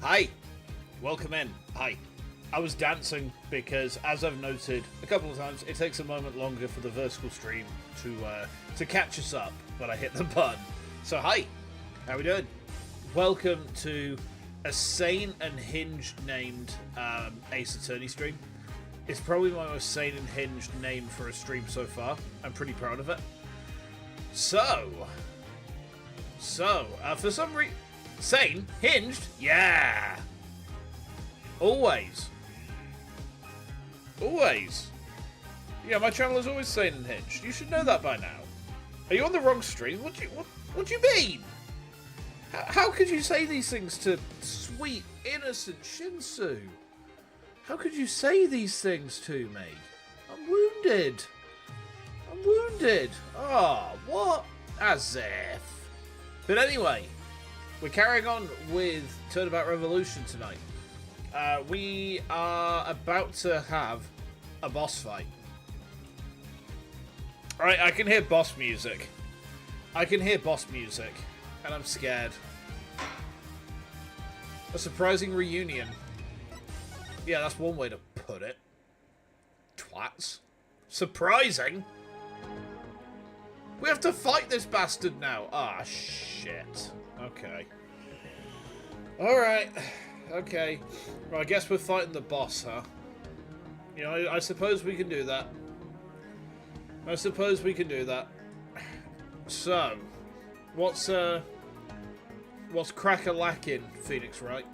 Hi, welcome in. Hi. I was dancing because, as I've noted a couple of times, it takes a moment longer for the vertical stream to catch us up when I hit the button. So hi, how we doing? Welcome to a sane and hinged named Ace Attorney stream. It's probably my most sane and hinged name for a stream so far. I'm pretty proud of it. So for some reason, sane, hinged, yeah. Always. Yeah, my channel is always sane and hinged. You should know that by now. Are you on the wrong stream? What do you mean? How could you say these things to sweet, innocent Shinsu? How could you say these things to me? I'm wounded. Ah, what? As if. But anyway, we're carrying on with Turnabout Revolution tonight. We are about to have a boss fight. Alright, I can hear boss music. And I'm scared. A surprising reunion. Yeah, that's one way to put it. Twats. Surprising? We have to fight this bastard now. Ah, shit. Okay. Alright. Okay. Well, I guess we're fighting the boss, huh? You know, I suppose we can do that. So, what's crack-a-lackin', Phoenix Wright?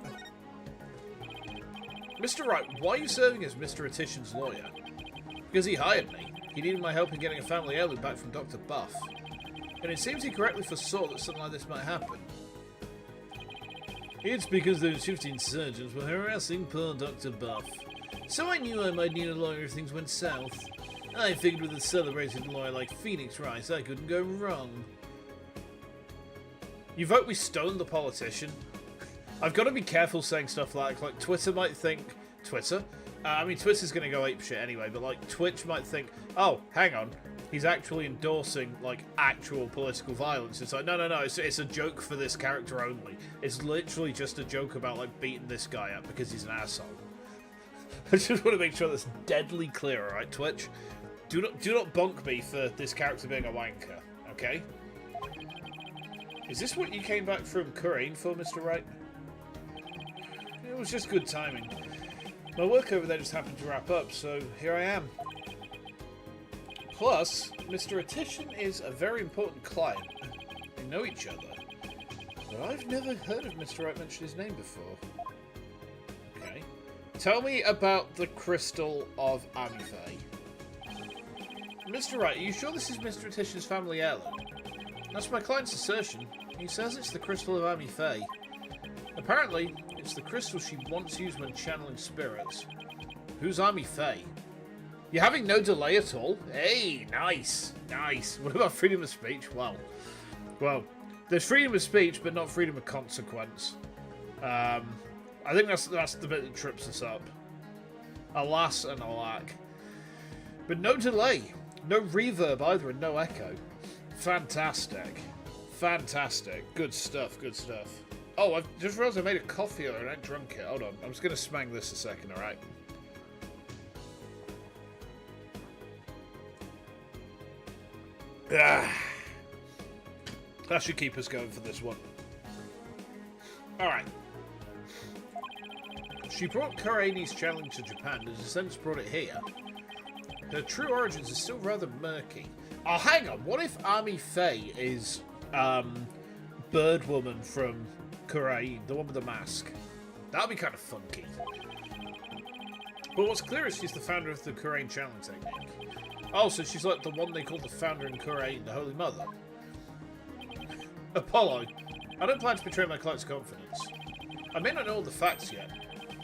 Mr. Wright, why are you serving as Mr. Attition's lawyer? Because he hired me. He needed my help in getting a family heirloom back from Dr. Buff. And it seems he correctly foresaw that something like this might happen. It's because those 15 surgeons were harassing poor Dr. Buff. So I knew I might need a lawyer if things went south. I figured with a celebrated lawyer like Phoenix Wright, I couldn't go wrong. You vote we stoned the politician? I've got to be careful saying stuff like Twitter might think... Twitter? Twitter's going to go apeshit anyway, but like Twitch might think, oh, hang on, he's actually endorsing like actual political violence. It's like, no, it's a joke for this character only. It's literally just a joke about like beating this guy up because he's an asshole. I just want to make sure that's deadly clear, alright, Twitch? Do not bonk me for this character being a wanker, okay? Is this what you came back from Kurumi for, Mr. Wright? It was just good timing. My work over there just happened to wrap up, so here I am. Plus, Mr. Attition is a very important client. They know each other. But I've never heard of Mr. Wright mention his name before. Okay. Tell me about the Crystal of Amifae. Mr. Wright, are you sure this is Mr. Attition's family heirloom? That's my client's assertion. He says it's the Crystal of Amifae. Apparently, it's the crystal she once used when channeling spirits. Who's Amifae? You're having no delay at all? Hey, nice. What about freedom of speech? Well, there's freedom of speech, but not freedom of consequence. I think that's the bit that trips us up. Alas and alack. But no delay. No reverb either, and no echo. Fantastic. Good stuff. Oh, I just realised I made a coffee earlier and I drunk it. Hold on, I'm just going to smang this a second, alright? That should keep us going for this one. Alright. She brought Kurani's challenge to Japan and has since brought it here. Her true origins are still rather murky. Oh, hang on, what if Amifae is, Bird Woman from Kurumi, the one with the mask? That'd be kind of funky. But what's clear is she's the founder of the Kurumi channeling technique. Oh, so she's like the one they call the founder in Kurumi, the Holy Mother. Apollo, I don't plan to betray my client's confidence. I may not know all the facts yet,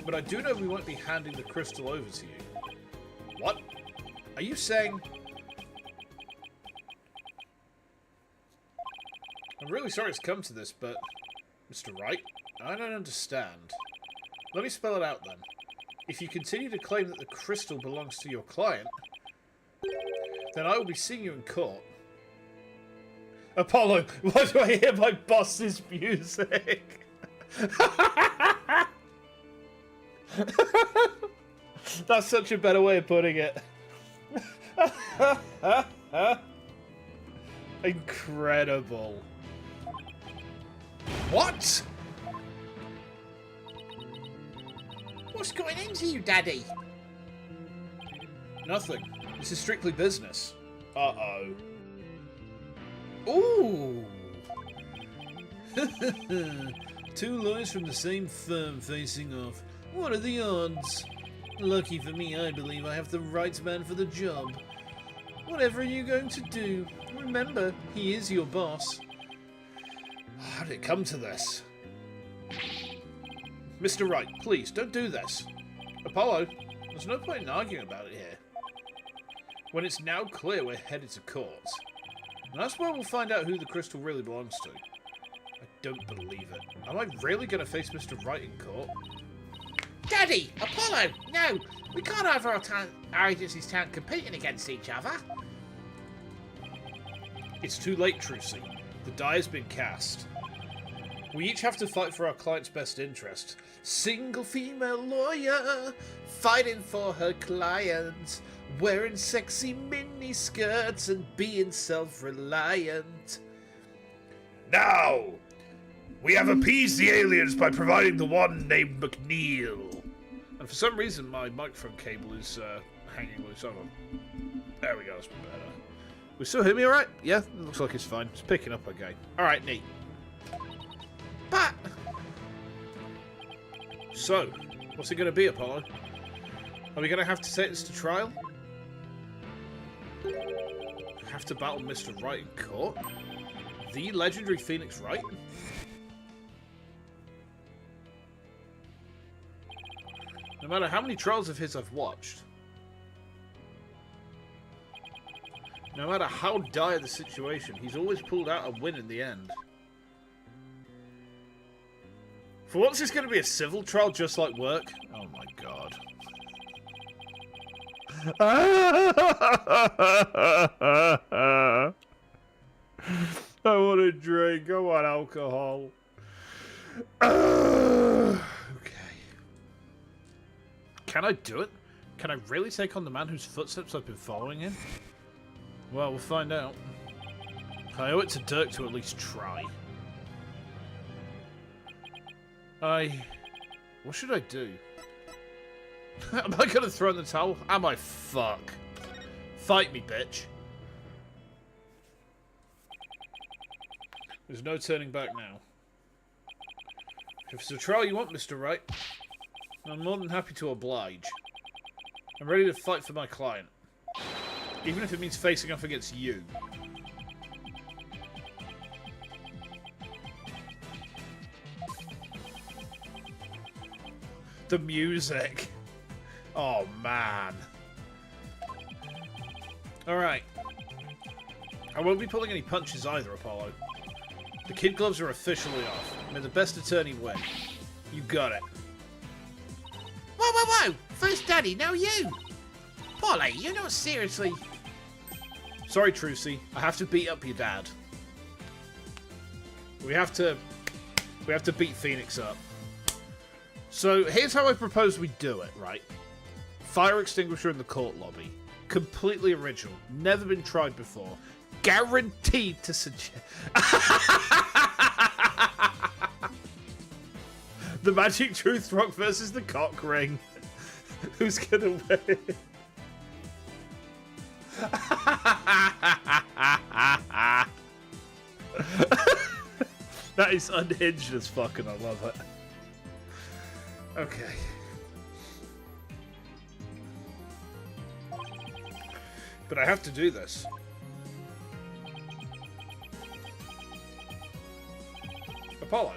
but I do know we won't be handing the crystal over to you. What? Are you saying... I'm really sorry it's come to this, but... Mr. Wright, I don't understand. Let me spell it out then. If you continue to claim that the crystal belongs to your client, then I will be seeing you in court. Apollo, why do I hear my boss's music? That's such a better way of putting it. Incredible. What? What's going into you, Daddy? Nothing. This is strictly business. Uh-oh. Ooh! Two lawyers from the same firm facing off. What are the odds? Lucky for me, I believe I have the right man for the job. Whatever are you going to do? Remember, he is your boss. How did it come to this? Mr. Wright, please, don't do this. Apollo, there's no point in arguing about it here. When it's now clear we're headed to court. And that's where we'll find out who the crystal really belongs to. I don't believe it. Am I really going to face Mr. Wright in court? Daddy! Apollo! No! We can't have our agencies competing against each other. It's too late, Trucy. The die has been cast. We each have to fight for our client's best interest. Single female lawyer, fighting for her client, wearing sexy mini skirts and being self-reliant. Now, we have appeased the aliens by providing the one named McNeil. And for some reason, my microphone cable is hanging loose. Hold on. There we go, that's better. We still hear me alright? Yeah, it looks like it's fine. It's picking up again. Alright, neat. But... So, what's it going to be, Apollo? Are we going to have to take this to trial? Have to battle Mr. Wright in court? The legendary Phoenix Wright? No matter how many trials of his I've watched, no matter how dire the situation, he's always pulled out a win in the end. For once it's going to be a civil trial just like work? Oh my god. I want a drink. I want alcohol. Okay. Can I do it? Can I really take on the man whose footsteps I've been following in? Well, we'll find out. I owe it to Dirk to at least try. What should I do? Am I gonna throw in the towel? Am I? Fuck. Fight me, bitch. There's no turning back now. If it's a trial you want, Mr. Wright, I'm more than happy to oblige. I'm ready to fight for my client. Even if it means facing off against you. The music. Oh, man. Alright. I won't be pulling any punches either, Apollo. The kid gloves are officially off. May the best attorney win. You got it. Whoa, whoa, whoa! First Daddy, now you! Polly, you're not seriously... Sorry, Trucy. I have to beat up your dad. We have to beat Phoenix up. So, here's how I propose we do it, right? Fire extinguisher in the court lobby. Completely original. Never been tried before. Guaranteed to suggest... The Magic Truth Rock versus the Cock Ring. Who's gonna win? That is unhinged as fuck and I love it. Okay. But I have to do this. Apollo.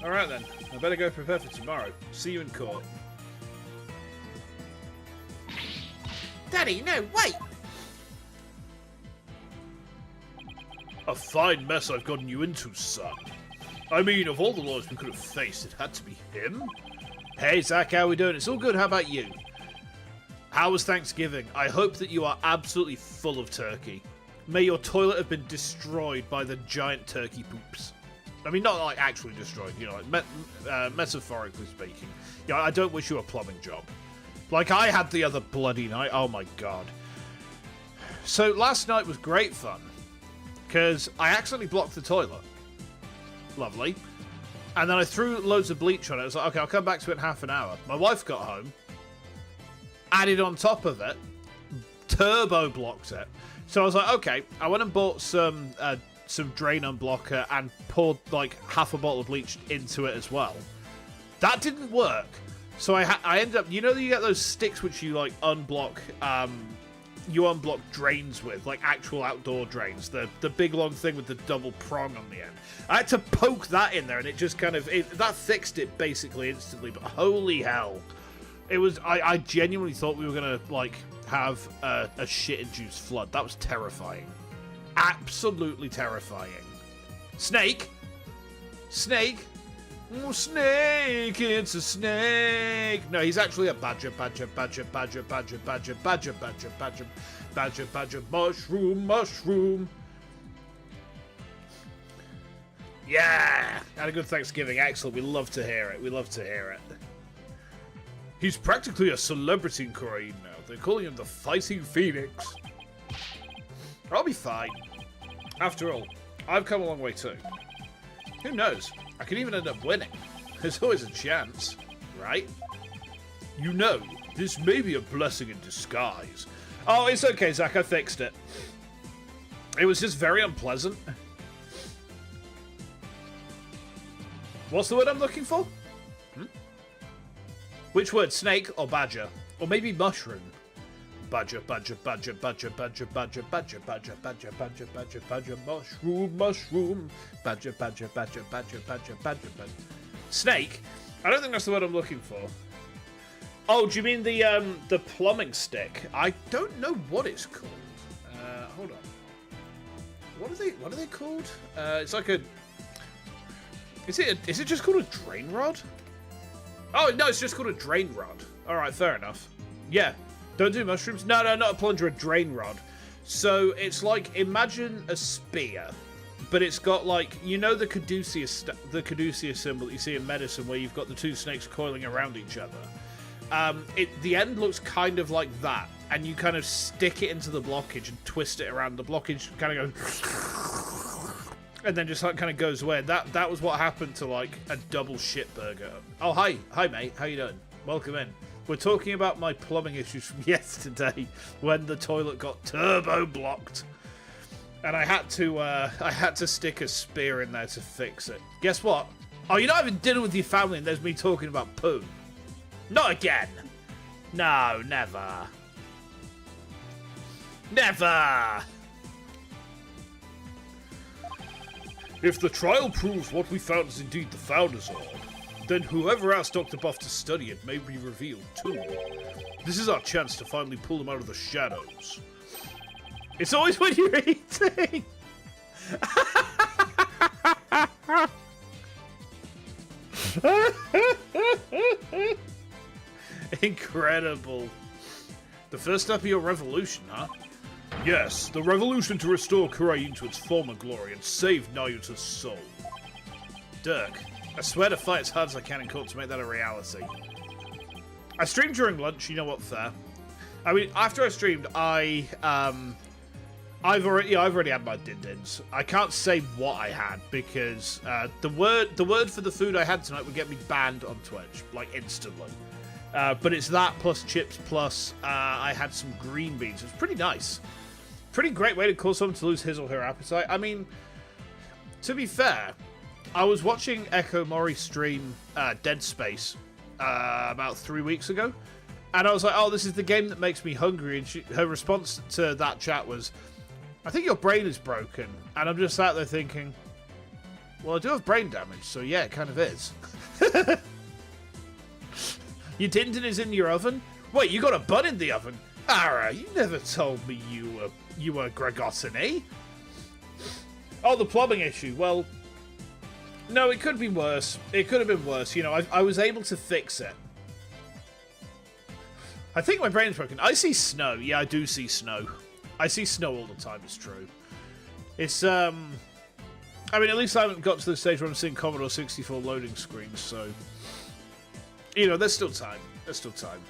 Alright then. I better go prepare for tomorrow. See you in court. Daddy, no, wait! A fine mess I've gotten you into, son. I mean, of all the lawyers we could have faced, it had to be him? Hey, Zach, how we doing? It's all good, how about you? How was Thanksgiving? I hope that you are absolutely full of turkey. May your toilet have been destroyed by the giant turkey poops. I mean, not like actually destroyed, you know, like metaphorically speaking. Yeah, I don't wish you a plumbing job. Like I had the other bloody night. Oh my god. So last night was great fun because I accidentally blocked the toilet. Lovely. And then I threw loads of bleach on it. I was like, okay, I'll come back to it in half an hour. My wife got home, added on top of it, turbo blocked it. So I was like, okay. I went and bought some drain unblocker and poured like half a bottle of bleach into it as well. That didn't work. So I ended up, you know, you get those sticks which you like unblock, you unblock drains with, like actual outdoor drains, the big long thing with the double prong on the end. I had to poke that in there, and it just kind of that fixed it basically instantly. But holy hell, it was I genuinely thought we were gonna like have a shit-induced flood. That was terrifying, absolutely terrifying. Snake. Oh, snake, it's a snake. No, he's actually a badger, mushroom. Yeah, had a good Thanksgiving. Excellent. We love to hear it. He's practically a celebrity in Korea now. They're calling him the Fighting Phoenix. I'll be fine. After all, I've come a long way too. Who knows? I could even end up winning. There's always a chance, right? You know, this may be a blessing in disguise. Oh, it's okay, Zach. I fixed it. It was just very unpleasant. What's the word I'm looking for? Which word? Snake or badger? Or maybe mushroom? Badger, mushroom, badger. Snake? I don't think that's the word I'm looking for. Oh, do you mean the plumbing stick? I don't know what it's called. Hold on. What are they called? It's like a... Is it just called a drain rod? Oh, no, it's just called a drain rod. Alright, fair enough. Yeah. Don't do mushrooms? No, not a plunger, a drain rod. So it's like, imagine a spear, but it's got like, you know the caduceus symbol that you see in medicine where you've got the two snakes coiling around each other. The end looks kind of like that, and you kind of stick it into the blockage and twist it around. The blockage kind of goes, and then just like kind of goes away. That was what happened to like a double shit burger. Oh, hi mate, how you doing? Welcome in. We're talking about my plumbing issues from yesterday when the toilet got turbo blocked, and I had to stick a spear in there to fix it. Guess what? Oh, you're not having dinner with your family, and there's me talking about poo. Not again. No, never. Never. If the trial proves what we found is indeed the Founder's Orb, then whoever asked Dr. Buff to study it may be revealed too. This is our chance to finally pull them out of the shadows. It's always when you're eating! Incredible. The first step of your revolution, huh? Yes, the revolution to restore Kurumi to its former glory and save Nayuta's soul. Dirk, I swear to fight as hard as I can in court to make that a reality. I streamed during lunch, you know what, fair. I mean, after I streamed, I've already had my din-dins. I can't say what I had because the word for the food I had tonight would get me banned on Twitch, like instantly. But it's that plus chips plus I had some green beans. It was pretty nice. Pretty great way to cause someone to lose his or her appetite. I mean, to be fair, I was watching Echo Mori stream Dead Space about 3 weeks ago, and I was like, oh, this is the game that makes me hungry, and her response to that chat was, I think your brain is broken. And I'm just sat there thinking, well, I do have brain damage, so yeah, it kind of is. Your din-din is in your oven? Wait, you got a bun in the oven? Ara, you never told me you were Gregosini. Oh, the plumbing issue. Well, no, it could be worse. It could have been worse. You know, I was able to fix it. I think my brain's broken. I see snow. Yeah, I do see snow. I see snow all the time, it's true. It's, I mean, at least I haven't got to the stage where I'm seeing Commodore 64 loading screens, so... You know, there's still time. There's still time.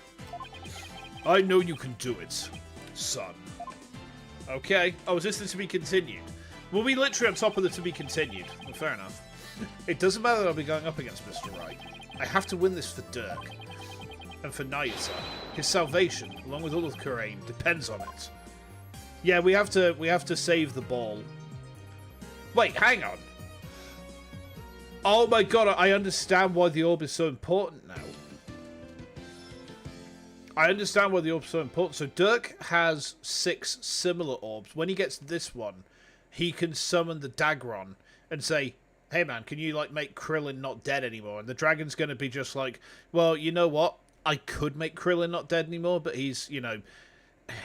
I know you can do it, son. Okay. Oh, is this the to be continued? We'll be literally on top of the to be continued. Well, fair enough. It doesn't matter that I'll be going up against Mr. Right. I have to win this for Dirk. And for Nayuta. His salvation, along with all of Kurumi, depends on it. Yeah, we have to save the ball. Wait, hang on. Oh my god, I understand why the orb is so important now. I understand why the orb's so important. So Dirk has 6 similar orbs. When he gets this one, he can summon the Dagron and say, hey man, can you like make Krillin not dead anymore? And the dragon's going to be just like, well, you know what? I could make Krillin not dead anymore, but he's, you know,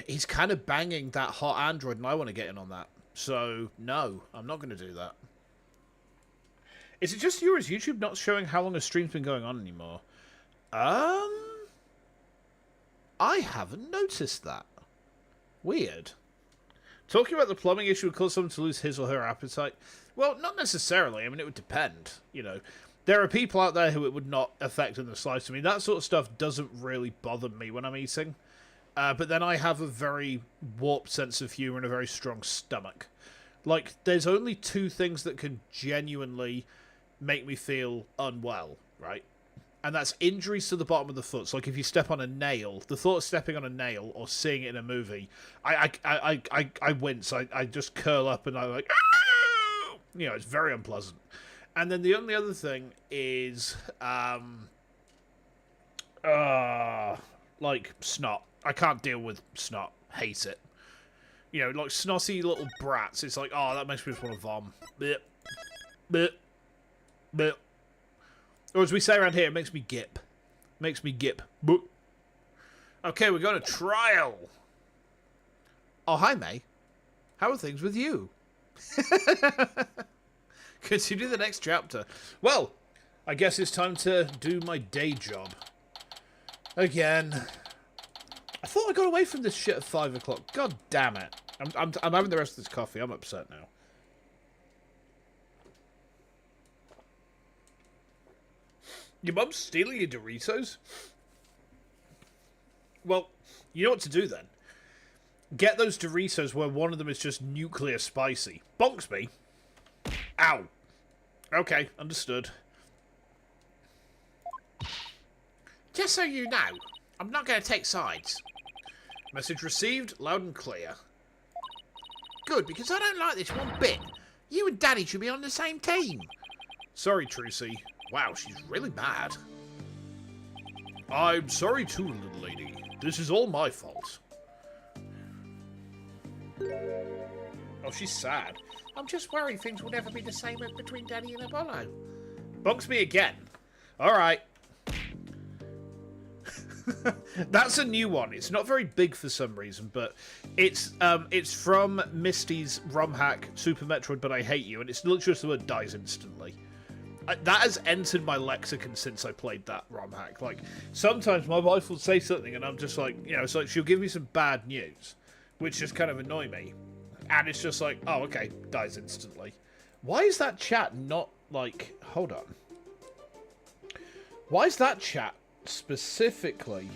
he's kind of banging that hot android and I want to get in on that. So, no, I'm not going to do that. Is it just you or is YouTube not showing how long a stream's been going on anymore? I haven't noticed that. Weird. Talking about the plumbing issue would cause someone to lose his or her appetite. Well, not necessarily. I mean, it would depend. You know, there are people out there who it would not affect in the slightest. I mean, that sort of stuff doesn't really bother me when I'm eating. But then I have a very warped sense of humor and a very strong stomach. Like, there's only 2 things that can genuinely make me feel unwell, right? And that's injuries to the bottom of the foot. So, like, if you step on a nail, the thought of stepping on a nail or seeing it in a movie, I wince. I just curl up and I'm like, ah! You know, it's very unpleasant. And then the only other thing is, like, snot. I can't deal with snot. Hate it. You know, like snotty little brats. It's like, oh, that makes me just want to vom. Blip. Blip. Blip. Or as we say around here, it makes me gip. Makes me gip. Boop. Okay, we're going to trial. Oh, hi, May. How are things with you? Continue the next chapter. Well, I guess it's time to do my day job. Again. I thought I got away from this shit at 5 o'clock. God damn it. I'm having the rest of this coffee. I'm upset now. Your mum's stealing your Doritos? Well, you know what to do then. Get those Doritos where one of them is just nuclear spicy. Bonks me. Ow. Okay, understood. Just so you know, I'm not going to take sides. Message received, loud and clear. Good, because I don't like this one bit. You and Daddy should be on the same team. Sorry, Trucy. Wow, she's really mad. I'm sorry too, little lady. This is all my fault. Oh, she's sad. I'm just worried things will never be the same between Daddy and Apollo. Bonks me again. Alright. That's a new one. It's not very big for some reason, but it's from Misty's ROM hack, Super Metroid, But I Hate You, and it's literally just the word dies instantly. That has entered my lexicon since I played that ROM hack. Like, sometimes my wife will say something and I'm just like, you know, it's like she'll give me some bad news, which just kind of annoy me. And it's just like, oh, okay, dies instantly. Why is that chat not, like, hold on. Why is that chat specifically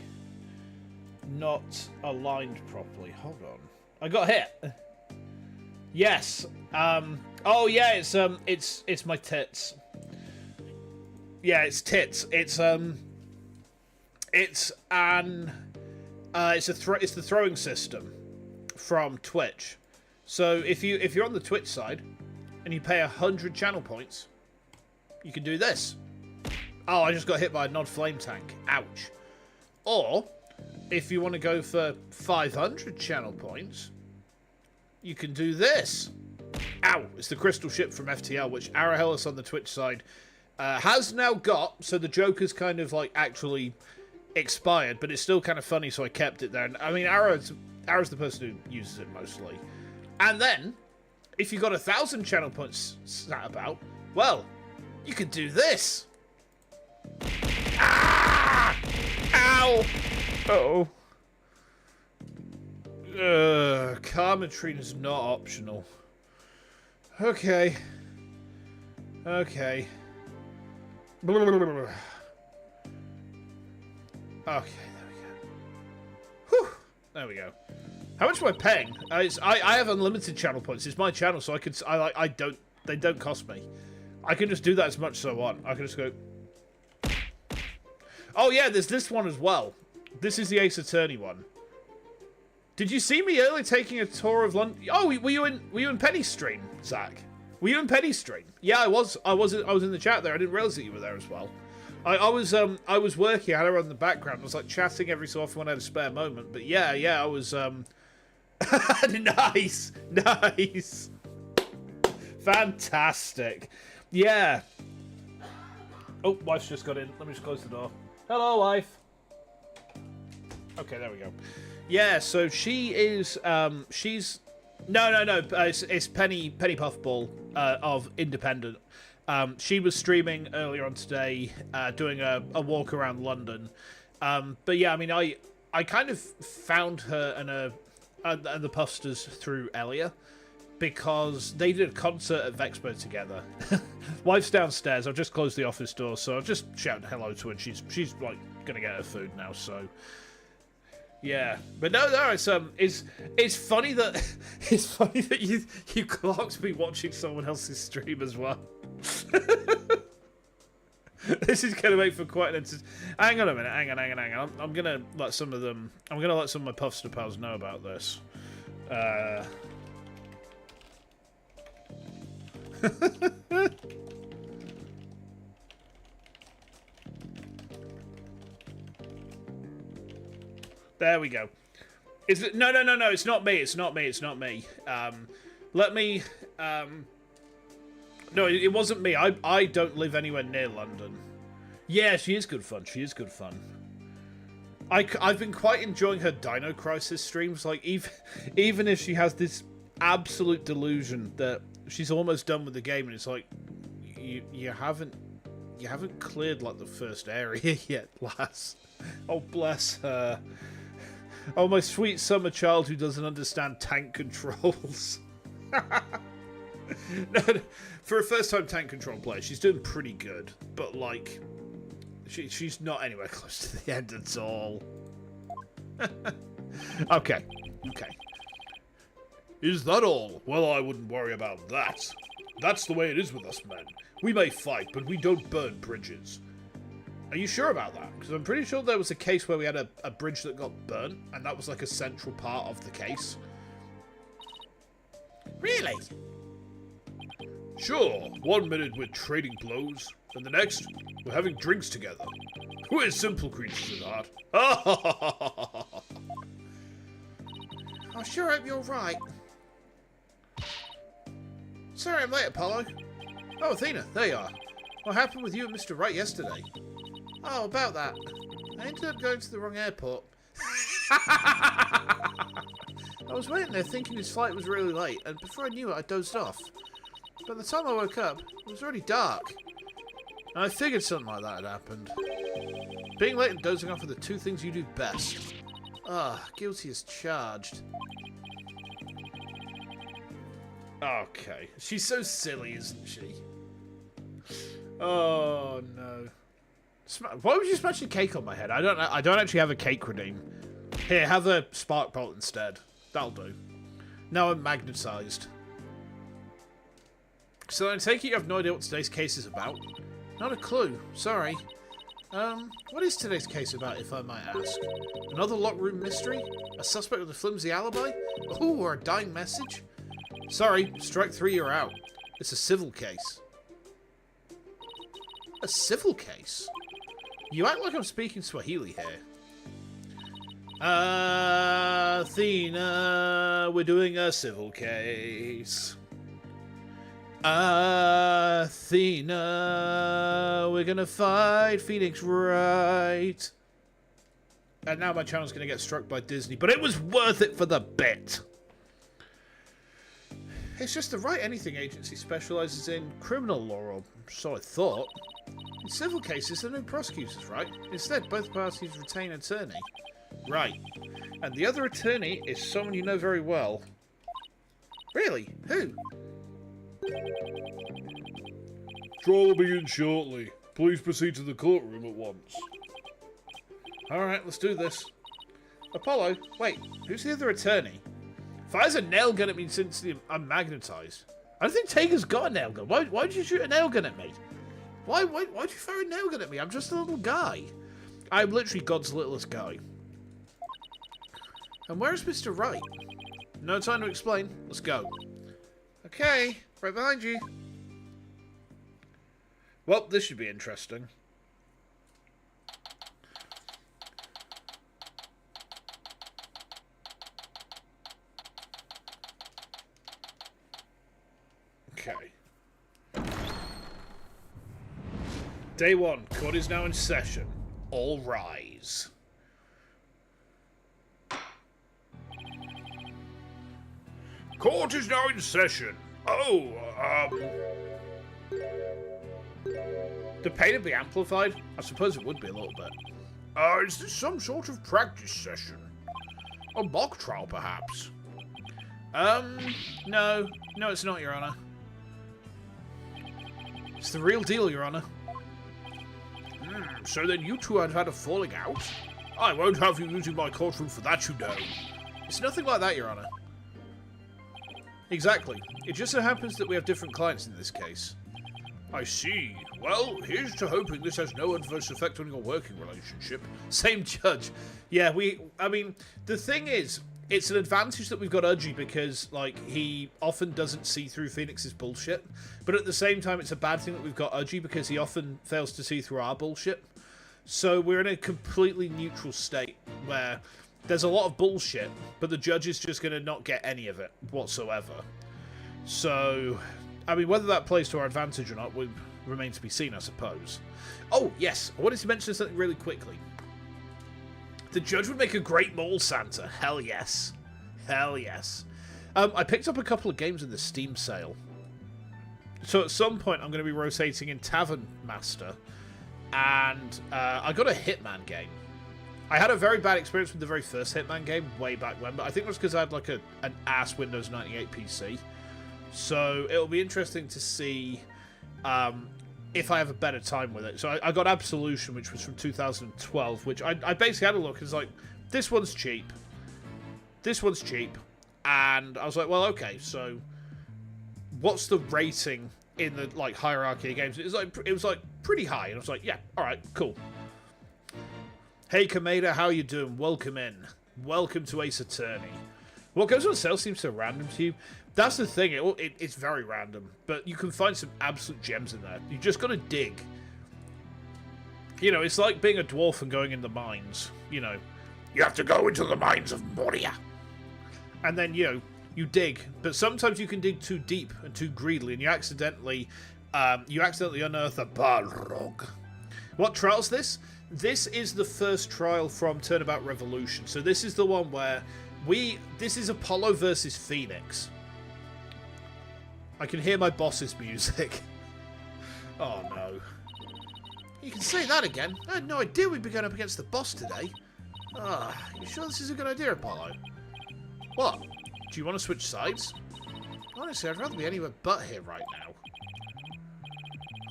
not aligned properly? Hold on. I got hit. Yes. Oh yeah, it's my tits. Yeah, it's tits. It's the throwing system from Twitch. So if you're on the Twitch side and you pay 100 channel points, you can do this. Oh, I just got hit by a Nod Flame Tank. Ouch. Or if you want to go for 500 channel points, you can do this. Ow! It's the crystal ship from FTL, which Arahelis on the Twitch side has now got, so the Joker's kind of like actually expired, but it's still kind of funny, so I kept it there. And I mean, Arrow's the person who uses it mostly. And then, if you got 1,000 channel points sat about, well, you could do this. Ah! Ow! Uh-oh. Karma treat is not optional. Okay. Okay. Blah, blah, blah, blah. Okay, there we go. Whew. There we go. How much am I paying? I have unlimited channel points. It's my channel, so they don't cost me. I can just do that as much as I want. I can just go. Oh yeah, there's this one as well. This is the Ace Attorney one. Did you see me earlier taking a tour of London? Oh, were you in Penny's stream, Zach? Were you in Penny's stream? Yeah, I was in the chat there. I didn't realize that you were there as well. I was working. I had her on the background. I was like chatting every so often when I had a spare moment. But yeah, I was nice. Fantastic. Yeah. Oh, wife's just got in. Let me just close the door. Hello, wife. Okay, there we go. Yeah, so she is. She's. No. It's Penny Puffball of Independent. She was streaming earlier on today, doing a walk around London. But yeah, I mean, I kind of found her and the Puffsters through Elia, because they did a concert at Vexpo together. Wife's downstairs. I've just closed the office door, so I've just shouted hello to her. And she's like gonna get her food now. So yeah, but no, it's funny that you clocked me watching someone else's stream as well. This is gonna make for quite an hang on a minute. Hang on. I'm gonna let some of my Puffster pals know about this. There we go. Is it? No. It's not me. It's not me. Let me. No, it wasn't me. I don't live anywhere near London. Yeah, she is good fun. I've been quite enjoying her Dino Crisis streams. Like even if she has this absolute delusion that she's almost done with the game, and it's like you haven't cleared like the first area yet, lass. Oh, bless her. Oh, my sweet summer child who doesn't understand tank controls. No, for a first-time tank control player, she's doing pretty good, but like, she's not anywhere close to the end at all. Okay. Is that all? Well, I wouldn't worry about that. That's the way it is with us men. We may fight, but we don't burn bridges. Are you sure about that? Because I'm pretty sure there was a case where we had a bridge that got burnt, and that was like a central part of the case. Really? Sure. 1 minute we're trading blows, and the next we're having drinks together. We're simple creatures at heart. I sure hope you're right. Sorry I'm late, Apollo. Oh, Athena, there you are. What happened with you and Mr. Wright yesterday? Oh, about that. I ended up going to the wrong airport. I was waiting there thinking his flight was really late, and before I knew it, I dozed off. By the time I woke up, it was already dark. And I figured something like that had happened. Being late and dozing off are the two things you do best. Ah, guilty as charged. Okay. She's so silly, isn't she? Oh, no. Why would you smash a cake on my head? I don't actually have a cake redeem. Here, have a spark bolt instead. That'll do. Now I'm magnetised. So I take it you have no idea what today's case is about? Not a clue. Sorry. What is today's case about, if I might ask? Another locked room mystery? A suspect with a flimsy alibi? Ooh, or a dying message? Sorry, strike 3, you're out. It's a civil case. A civil case? You act like I'm speaking Swahili here. Athena, we're doing a civil case. Athena, we're gonna fight Phoenix Wright. And now my channel's gonna get struck by Disney, but it was worth it for the bit. It's just the Right Anything agency specialises in criminal law, or so I thought. In civil cases, there are no prosecutors, right? Instead, both parties retain an attorney. Right. And the other attorney is someone you know very well. Really? Who? Trial will begin shortly. Please proceed to the courtroom at once. Alright, let's do this. Apollo, wait, who's the other attorney? Fires a nail gun at me since I'm magnetized. I don't think Tager's got a nail gun. Why'd you shoot a nail gun at me? Why'd you fire a nail gun at me? I'm just a little guy. I'm literally God's littlest guy. And where is Mr. Wright? No time to explain. Let's go. Okay, right behind you. Well, this should be interesting. Okay. Day 1. Court is now in session. All rise. Court is now in session. The pain would be amplified? I suppose it would be a little bit. Is this some sort of practice session? A mock trial, perhaps? No. No, it's not, Your Honor. It's the real deal, Your Honor. So then you two have had a falling out? I won't have you using my courtroom for that, you know. It's nothing like that, Your Honor. Exactly. It just so happens that we have different clients in this case. I see. Well, here's to hoping this has no adverse effect on your working relationship. Same judge. Yeah, I mean, the thing is, it's an advantage that we've got Udgy because, like, he often doesn't see through Phoenix's bullshit. But at the same time, it's a bad thing that we've got Udgy because he often fails to see through our bullshit. So we're in a completely neutral state where there's a lot of bullshit, but the judge is just going to not get any of it whatsoever. So, I mean, whether that plays to our advantage or not would remain to be seen, I suppose. Oh, yes, I wanted to mention something really quickly. The judge would make a great mall Santa. Hell yes. Hell yes. I picked up a couple of games in the Steam sale. So at some point, I'm going to be rotating in Tavern Master. And I got a Hitman game. I had a very bad experience with the very first Hitman game way back when, but I think it was because I had like an ass Windows 98 PC. So it'll be interesting to see if I have a better time with it. So I got Absolution, which was from 2012, which I basically had a look and was like, this one's cheap. This one's cheap. And I was like, well, okay, so what's the rating in the like hierarchy of games? It was like pretty high, and I was like, yeah, all right, cool. Hey, Kameda, how you doing? Welcome in. Welcome to Ace Attorney. What goes on sale seems so random to you. That's the thing. It's very random, but you can find some absolute gems in there. You just got to dig. You know, it's like being a dwarf and going in the mines. You know, you have to go into the mines of Moria. And then, you know, you dig. But sometimes you can dig too deep and too greedily, and you accidentally unearth a Balrog. What trial's this? This is the first trial from Turnabout Revolution. So this is the one where this is Apollo versus Phoenix. I can hear my boss's music. Oh no. You can say that again. I had no idea we'd be going up against the boss today. You sure this is a good idea, Apollo? What? Do you want to switch sides? Honestly, I'd rather be anywhere but here right now.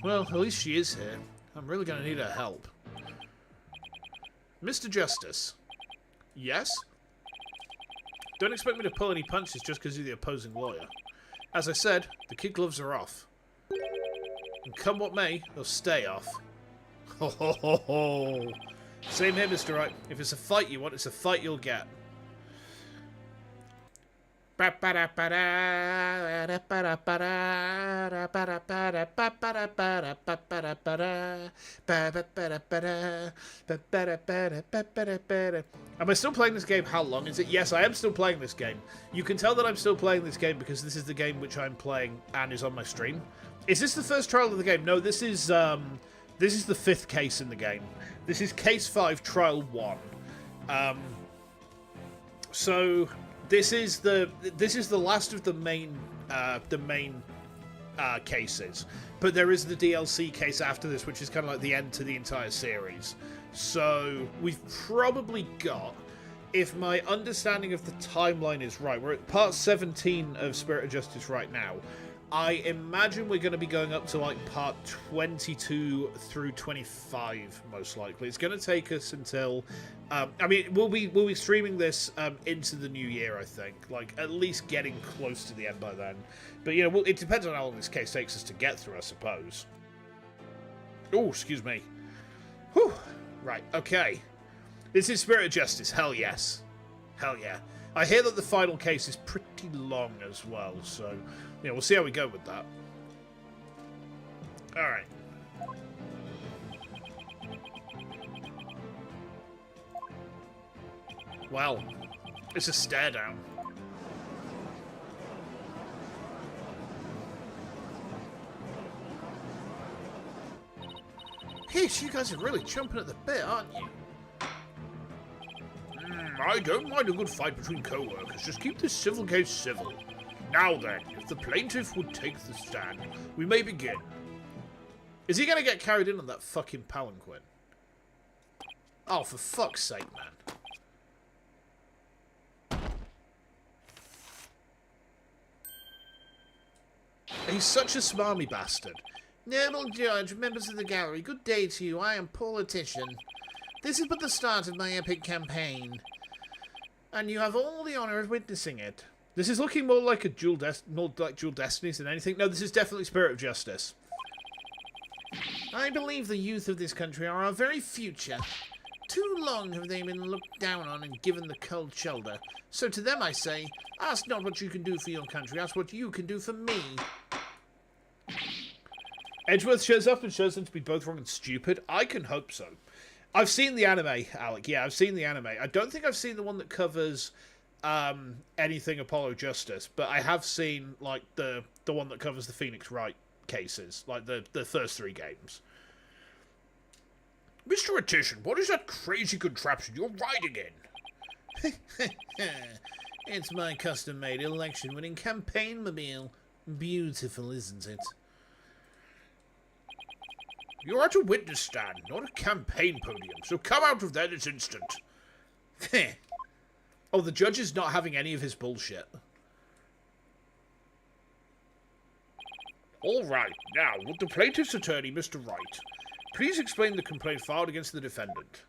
Well, at least she is here. I'm really going to need her help. Mr. Justice. Yes? Don't expect me to pull any punches just because you're the opposing lawyer. As I said, the kid gloves are off. And come what may, they'll stay off. Ho ho ho ho! Same here, Mr. Wright. If it's a fight you want, it's a fight you'll get. I'm I still playing this game? How long is it? Yes, I am still playing this game. You can tell that I'm still playing this game because this is the game which I'm playing and is on my stream. Is this the first trial of the game? No, this is the 5th case in the game. This is case 5, trial 1. So this is the last of the main cases, but there is the DLC case after this, which is kind of like the end to the entire series. So we've probably got if my understanding of the timeline is right, we're at part 17 of Spirit of Justice right now. I imagine we're going to be going up to like part 22 through 25, most likely. It's going to take us until, I mean, we'll be streaming this into the new year, I think. Like at least getting close to the end by then. But you know, it depends on how long this case takes us to get through, I suppose. Oh, excuse me. Whew. Right. Okay. This is Spirit of Justice. Hell yes. Hell yeah. I hear that the final case is pretty long as well, so yeah, we'll see how we go with that. Alright. Well, it's a stare down. Pish, you guys are really chomping at the bit, aren't you? I don't mind a good fight between co-workers. Just keep this civil case civil. Now then, if the plaintiff would take the stand, we may begin. Is he going to get carried in on that fucking palanquin? Oh, for fuck's sake, man. He's such a smarmy bastard. Noble Judge, members of the gallery, good day to you. I am Paul-itical. This is but the start of my epic campaign, and you have all the honour of witnessing it. This is looking more like a dual destinies than anything. No, this is definitely Spirit of Justice. I believe the youth of this country are our very future. Too long have they been looked down on and given the cold shoulder. So to them I say, ask not what you can do for your country, ask what you can do for me. Edgeworth shows up and shows them to be both wrong and stupid. I can hope so. I've seen the anime, Alec. Yeah, I've seen the anime. I don't think I've seen the one that covers anything Apollo Justice, but I have seen like the one that covers the Phoenix Wright cases, like the first 3 games. Mr. Attition, what is that crazy contraption you're riding in? It's my custom-made election-winning campaign mobile. Beautiful, isn't it? You're at a witness stand, not a campaign podium, so come out of there this instant. Oh, the judge is not having any of his bullshit. All right, now, would the plaintiff's attorney, Mr. Wright, please explain the complaint filed against the defendant?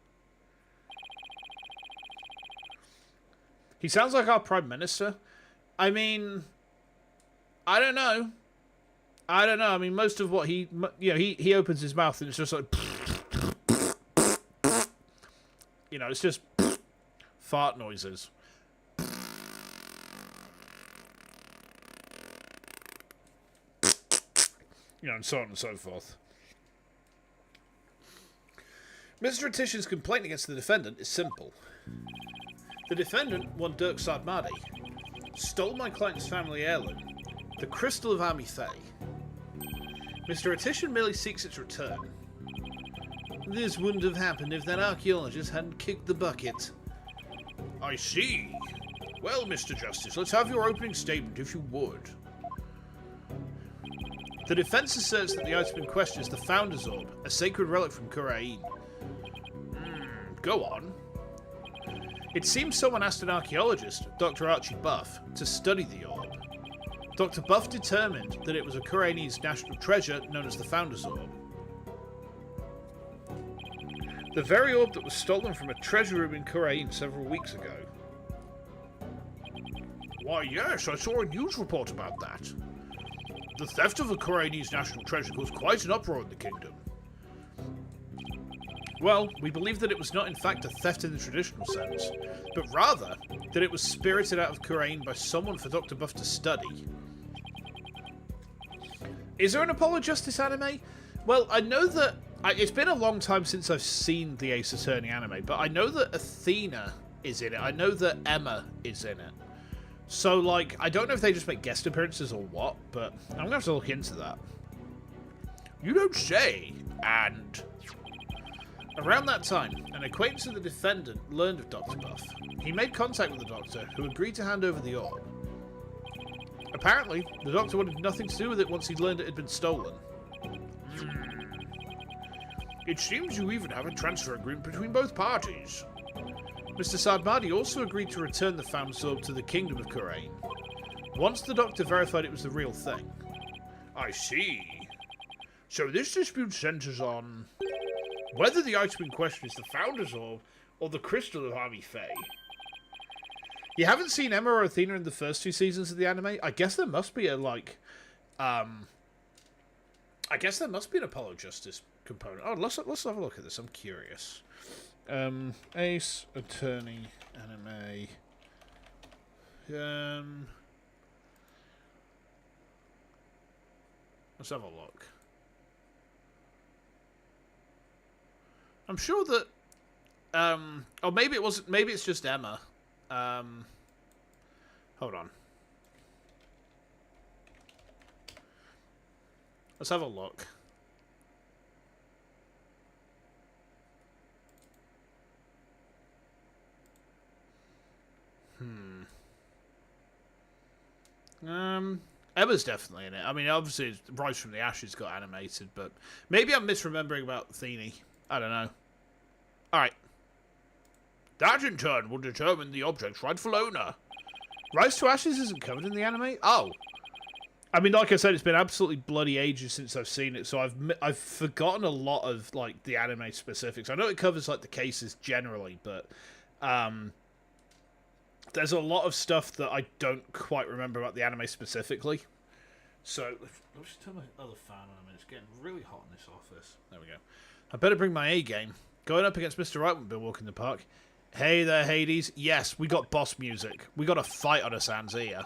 He sounds like our Prime Minister. I mean, I don't know. I mean, most of what he opens his mouth and it's just like, you know, it's just fart noises. You know, and so on and so forth. Mr. Attition's complaint against the defendant is simple. The defendant, one Dirk Sadmadi, stole my client's family heirloom, the Crystal of Army Fae. Mr. Attition merely seeks its return. This wouldn't have happened if that archaeologist hadn't kicked the bucket. I see. Well, Mr. Justice, let's have your opening statement, if you would. The defense asserts that the item in question is the Founder's Orb, a sacred relic from Kurumi. Go on. It seems someone asked an archaeologist, Dr. Archie Buff, to study the orb. Dr. Buff determined that it was a Kureini's national treasure known as the Founder's Orb. The very orb that was stolen from a treasure room in Kurumi several weeks ago. Why, yes, I saw a news report about that. The theft of a Kureini's national treasure caused quite an uproar in the kingdom. Well, we believe that it was not in fact a theft in the traditional sense, but rather that it was spirited out of Kurumi by someone for Dr. Buff to study. Is there an Apollo Justice anime? Well, I know that... it's been a long time since I've seen the Ace Attorney anime, but I know that Athena is in it. I know that Emma is in it. So, like, I don't know if they just make guest appearances or what, but I'm going to have to look into that. You don't say, and... Around that time, an acquaintance of the defendant learned of Dr. Buff. He made contact with the doctor, who agreed to hand over the orb. Apparently, the doctor wanted nothing to do with it once he learned it had been stolen. It seems you even have a transfer agreement between both parties. Mr. Sadmadi also agreed to return the found orb to the Kingdom of Kurain, once the Doctor verified it was the real thing. I see. So this dispute centers on whether the item in question is the Founder's Orb or the Crystal of Army Fae. You haven't seen Emma or Athena in the first 2 seasons of the anime? I guess there must be a, like, I guess there must be an Apollo Justice component. Oh, let's have a look at this. I'm curious. Ace Attorney anime. Let's have a look. I'm sure that. Or maybe it wasn't. Maybe it's just Emma. Hold on. Let's have a look. Emma's definitely in it. I mean, obviously, Rise from the Ashes got animated, but maybe I'm misremembering about Athene. I don't know. Alright. That, in turn, will determine the object's rightful owner. Rise to Ashes isn't covered in the anime? Oh. I mean, like I said, it's been absolutely bloody ages since I've seen it, so I've forgotten a lot of, like, the anime specifics. I know it covers, like, the cases generally, but there's a lot of stuff that I don't quite remember about the anime specifically. So, let's just turn my other fan on a minute. It's getting really hot in this office. There we go. I better bring my A game. Going up against Mr. Right won't be walking the park. Hey there, Hades. Yes, we got boss music. We got a fight on our hands here.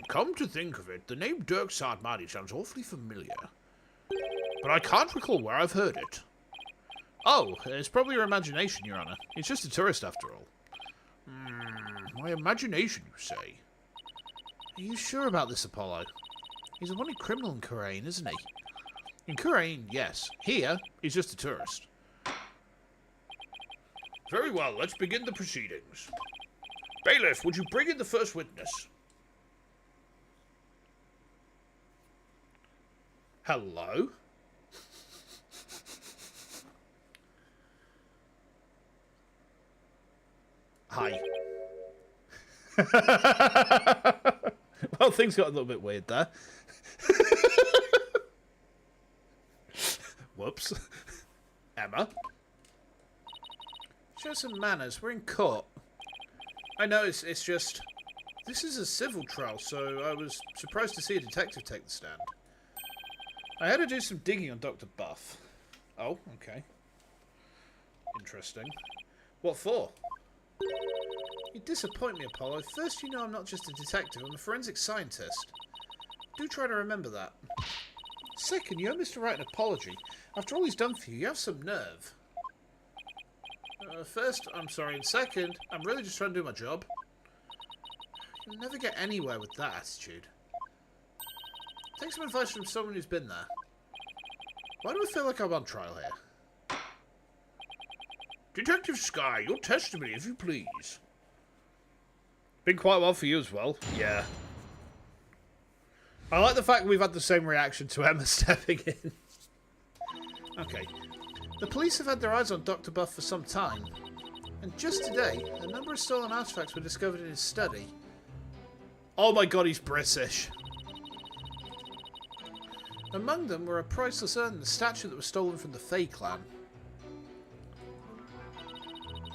Come to think of it, the name Dirk Sadmadi sounds awfully familiar. But I can't recall where I've heard it. Oh, it's probably your imagination, Your Honor. He's just a tourist after all. My imagination, you say? Are you sure about this, Apollo? He's a wanted criminal in Kurain, isn't he? In Kurain, yes. Here, he's just a tourist. Very well, let's begin the proceedings. Bailiff, would you bring in the first witness? Hello? Hi. Well, things got a little bit weird there. Whoops. Emma? Show some manners. We're in court. I know, it's just... This is a civil trial, so I was surprised to see a detective take the stand. I had to do some digging on Dr. Buff. Oh, okay. Interesting. What for? You disappoint me, Apollo. First, you know I'm not just a detective, I'm a forensic scientist. Do try to remember that. Second, you owe Mr. Wright an apology. After all he's done for you, you have some nerve. First, I'm sorry, and second, I'm really just trying to do my job. You'll never get anywhere with that attitude. Take some advice from someone who's been there. Why do I feel like I'm on trial here? Detective Sky, your testimony, if you please. Been quite well for you as well. Yeah. I like the fact we've had the same reaction to Emma stepping in. Okay. The police have had their eyes on Dr. Buff for some time. And just today, a number of stolen artifacts were discovered in his study. Oh my god, he's British. Among them were a priceless urn and a statue that was stolen from the Fae clan.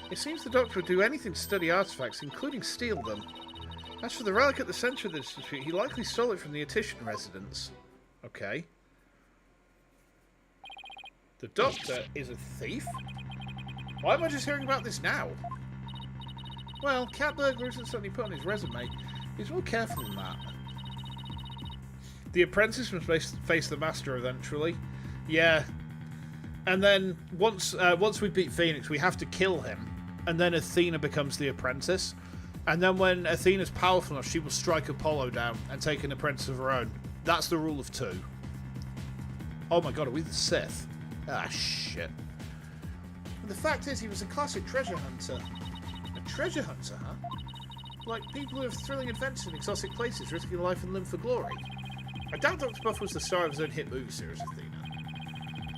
It seems the Doctor would do anything to study artifacts, including steal them. As for the relic at the centre of the dispute, he likely stole it from the Attition residence. Okay. The Doctor is a thief? Why am I just hearing about this now? Well, cat burglar isn't something he put on his resume. He's more careful than that. The apprentice must face the master eventually. Yeah. And then once we beat Phoenix, we have to kill him. And then Athena becomes the apprentice. And then when Athena's powerful enough, she will strike Apollo down and take an apprentice of her own. That's the rule of 2. Oh my god, are we the Sith? Ah, shit. And the fact is, he was a classic treasure hunter. A treasure hunter, huh? Like people who have thrilling adventures in exotic places, risking life and limb for glory. I doubt Dr. Buff was the star of his own hit movie series, Athena.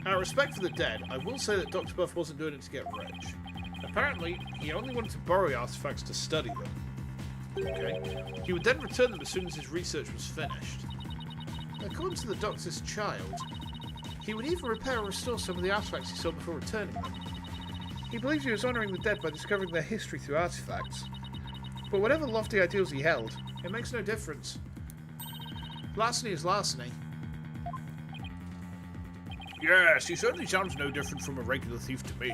Out of respect for the dead, I will say that Dr. Buff wasn't doing it to get rich. Apparently, he only wanted to borrow artifacts to study them. Okay. He would then return them as soon as his research was finished. According to the Doctor's child, he would even repair or restore some of the artifacts he saw before returning them. He believed he was honouring the dead by discovering their history through artifacts. But whatever lofty ideals he held, it makes no difference. Larceny is larceny. Yes, he certainly sounds no different from a regular thief to me.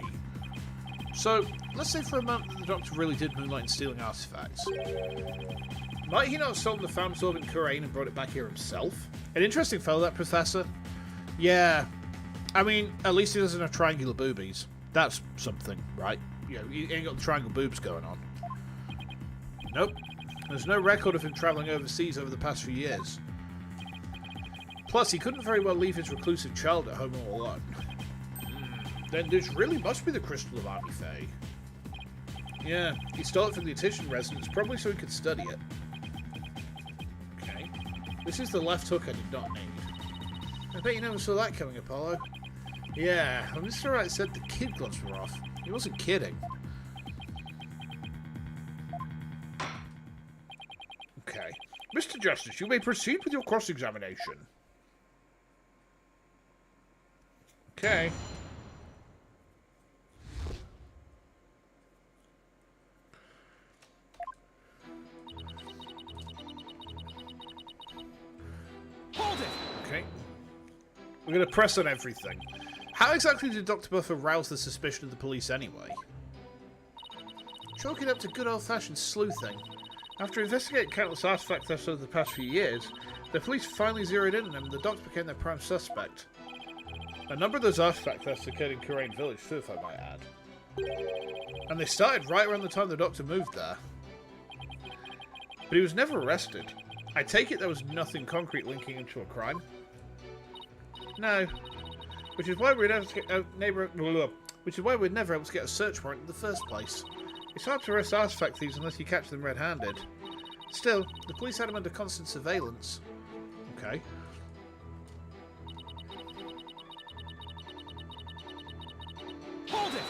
So, let's say for a moment that the Doctor really did moonlight in stealing artifacts. Might he not have stolen the found sword in Kurain and brought it back here himself? An interesting fellow, that Professor. Yeah. I mean, at least he doesn't have triangular boobies. That's something, right? You know, he ain't got the triangle boobs going on. Nope. There's no record of him travelling overseas over the past few years. Plus, he couldn't very well leave his reclusive child at home all alone. Then this really must be the Crystal of Army Fae. Yeah, he stole it from the Attition residence, probably so he could study it. Okay. This is the left hook I did not need. I bet you never saw that coming, Apollo. Yeah, when Mr. Wright said the kid gloves were off, he wasn't kidding. Okay. Mr. Justice, you may proceed with your cross-examination. Okay. Hold it! Okay. We're going to press on everything. How exactly did Dr. Buffer rouse the suspicion of the police anyway? Chalk it up to good old-fashioned sleuthing. After investigating countless artifact thefts over the past few years, the police finally zeroed in on him and the Doctor became their prime suspect. A number of those artifact thefts occurred in Kurain Village too, if I might add. And they started right around the time the Doctor moved there. But he was never arrested. I take it there was nothing concrete linking him to a crime? No. Which is why we'd never able to get a search warrant in the first place. It's hard to arrest artifact thieves unless you catch them red-handed. Still, the police had him under constant surveillance. Okay. Hold it!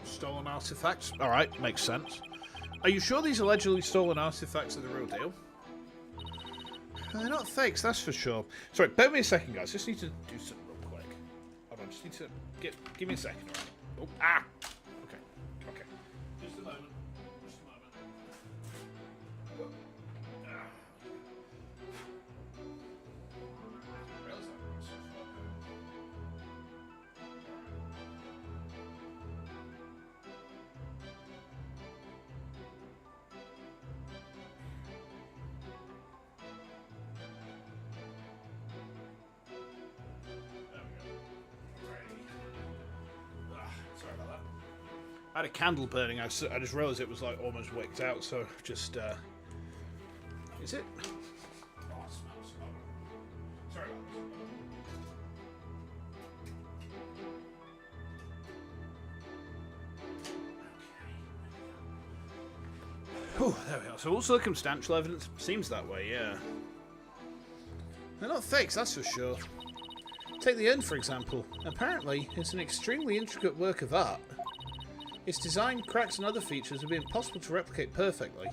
Stolen artifacts? Alright, makes sense. Are you sure these allegedly stolen artifacts are the real deal? They're not fakes, that's for sure. Sorry, bear with me a second, guys. Just need to do something real quick. Hold on, just need to give me a second, alright? Oh, ah! Okay, okay. Just a moment. Just a moment. Ah. Where else have I got so I had a candle burning. I just realised it was like almost wicked out, so just is it? Oh, it smells. Sorry about this. Oh, there we are. So all circumstantial evidence seems that way, yeah. They're not fakes, that's for sure. Take the urn, for example. Apparently, it's an extremely intricate work of art. Its design, cracks and other features would be impossible to replicate perfectly.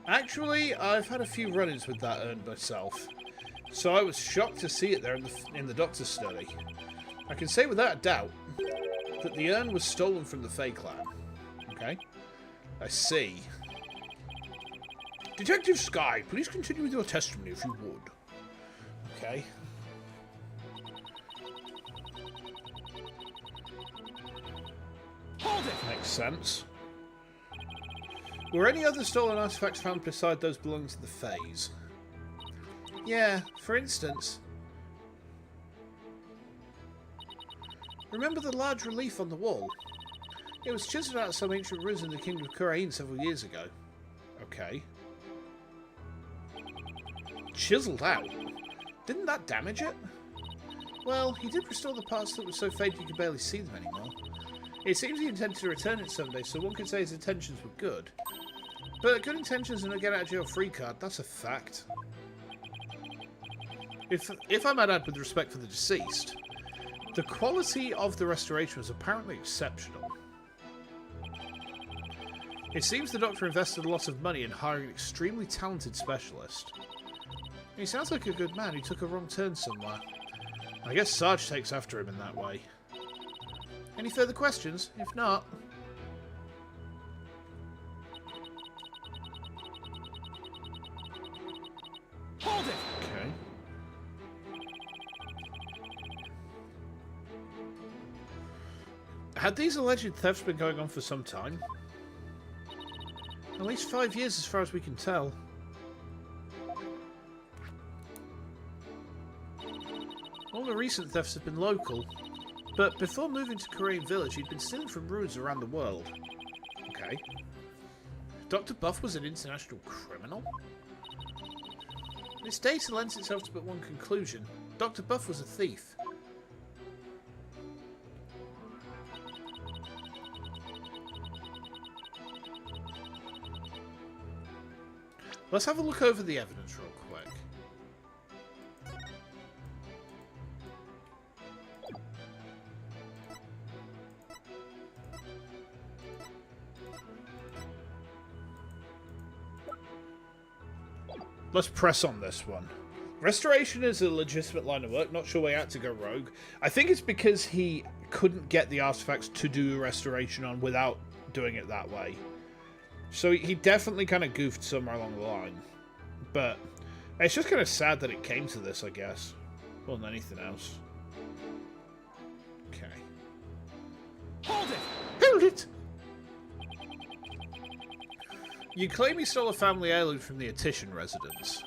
Actually, I've had a few run-ins with that urn myself, so I was shocked to see it there in the Doctor's study. I can say without a doubt that the urn was stolen from the Fae clan. Okay. I see. Detective Sky, please continue with your testimony if you would. Okay. Hold it! Makes sense. Were any other stolen artifacts found beside those belonging to the Faes? Yeah, for instance... Remember the large relief on the wall? It was chiseled out of some ancient ruins in the Kingdom of Kurain several years ago. Okay. Chiseled out? Didn't that damage it? Well, he did restore the parts that were so faded you could barely see them anymore. It seems he intended to return it someday, so one could say his intentions were good. But good intentions and a get-out-of-jail-free card, that's a fact. If I might add with respect for the deceased, the quality of the restoration was apparently exceptional. It seems the doctor invested a lot of money in hiring an extremely talented specialist. He sounds like a good man who took a wrong turn somewhere. I guess Sarge takes after him in that way. Any further questions? If not... Hold it! Okay. Had these alleged thefts been going on for some time? At least 5 years as far as we can tell. All the recent thefts have been local, but before moving to Korean Village he'd been stealing from ruins around the world. Okay. Dr. Buff was an international criminal? This data lends itself to but one conclusion. Dr. Buff was a thief. Let's have a look over the evidence real quick. Let's press on this one. Restoration is a legitimate line of work. Not sure why he had to go rogue. I think it's because he couldn't get the artifacts to do restoration on without doing it that way. So he definitely kind of goofed somewhere along the line. But it's just kind of sad that it came to this, I guess. More than anything else. Okay. Hold it! Hold it! You claim you stole a family heirloom from the Attition residence,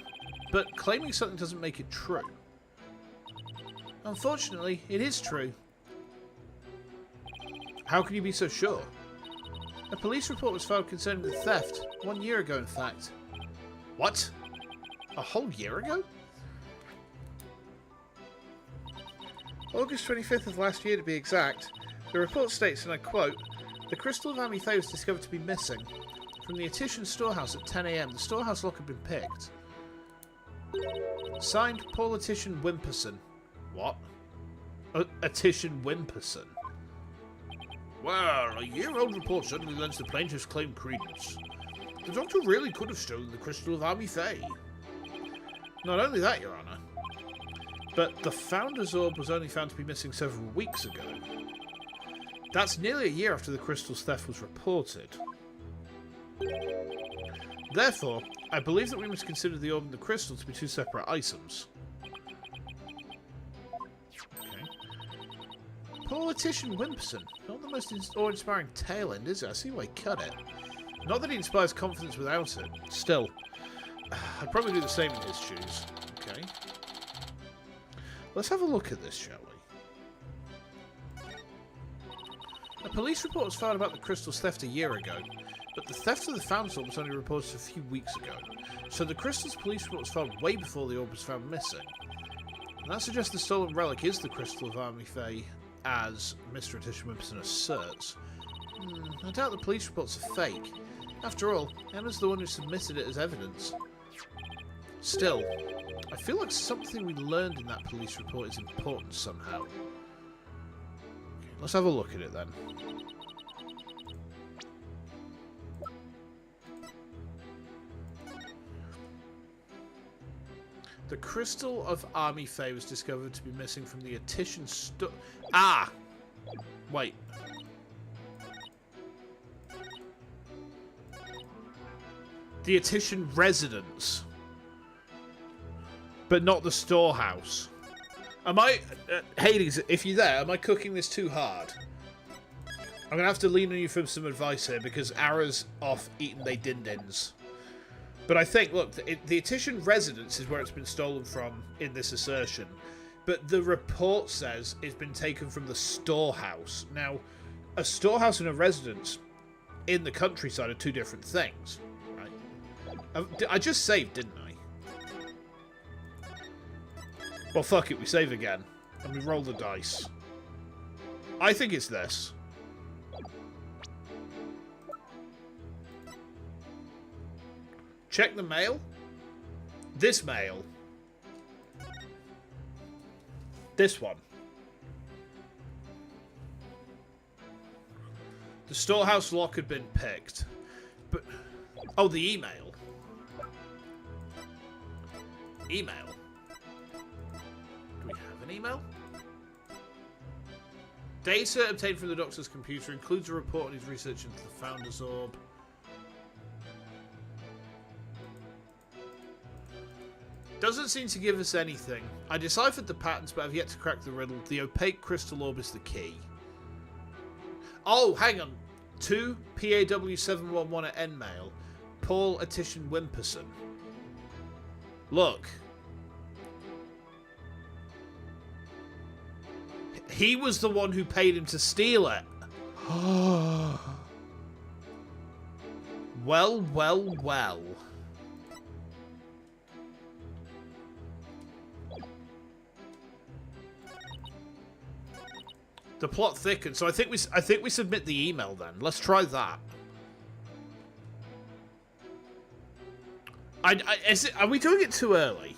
but claiming something doesn't make it true. Unfortunately, it is true. How can you be so sure? A police report was filed concerning the theft 1 year ago, in fact. What? A whole year ago? August 25th of last year, to be exact. The report states, and I quote, "The crystal of Ami Faye was discovered to be missing. From the Attition storehouse at 10 AM, the storehouse lock had been picked. Signed, Paul-itical Wimperson." What? Attition Wimperson? Well, a year-old report certainly lends the plaintiff's claim credence. The doctor really could have stolen the crystal of Ami Faye. Not only that, Your Honour, but the Founder's Orb was only found to be missing several weeks ago. That's nearly a year after the crystal's theft was reported. Therefore, I believe that we must consider the orb and the crystal to be two separate items. Okay. Paul-itical Wimperson. Not the most awe-inspiring tail end, is it? I see why he cut it. Not that he inspires confidence without it. Still, I'd probably do the same in his shoes. Okay. Let's have a look at this, shall we? A police report was filed about the crystal's theft a year ago, but the theft of the Founder's Orb was only reported a few weeks ago, so the crystal's police report was filed way before the orb was found missing. And that suggests the stolen relic is the crystal of Ami Faye, as Mr. Attition Wimperson asserts. I doubt the police reports are fake. After all, Emma's the one who submitted it as evidence. Still, I feel like something we learned in that police report is important somehow. Okay, let's have a look at it then. The crystal of Ami Faye was discovered to be missing from the Attition Wait. The Attition residence. But not the storehouse. Am I... Hades, if you're there, am I cooking this too hard? I'm going to have to lean on you for some advice here, because Ara's off eating they din-dins. But I think, look, the Attition residence is where it's been stolen from in this assertion. But the report says it's been taken from the storehouse. Now, a storehouse and a residence in the countryside are two different things, right? I just saved, didn't I? Well, fuck it, we save again. And we roll the dice. I think it's this. Check the mail. This mail. This one. The storehouse lock had been picked. But... Oh, the email. Email. Do we have an email? Data obtained from the doctor's computer includes a report on his research into the Founder's Orb. Doesn't seem to give us anything. I deciphered the patterns, but I've yet to crack the riddle. The opaque crystal orb is the key. Oh, hang on. 2 PAW711 at Endmail. Paul-itical Wimperson. Look. He was the one who paid him to steal it. Well, well, well. The plot thickens, so I think we submit the email then. Let's try that. Are we doing it too early?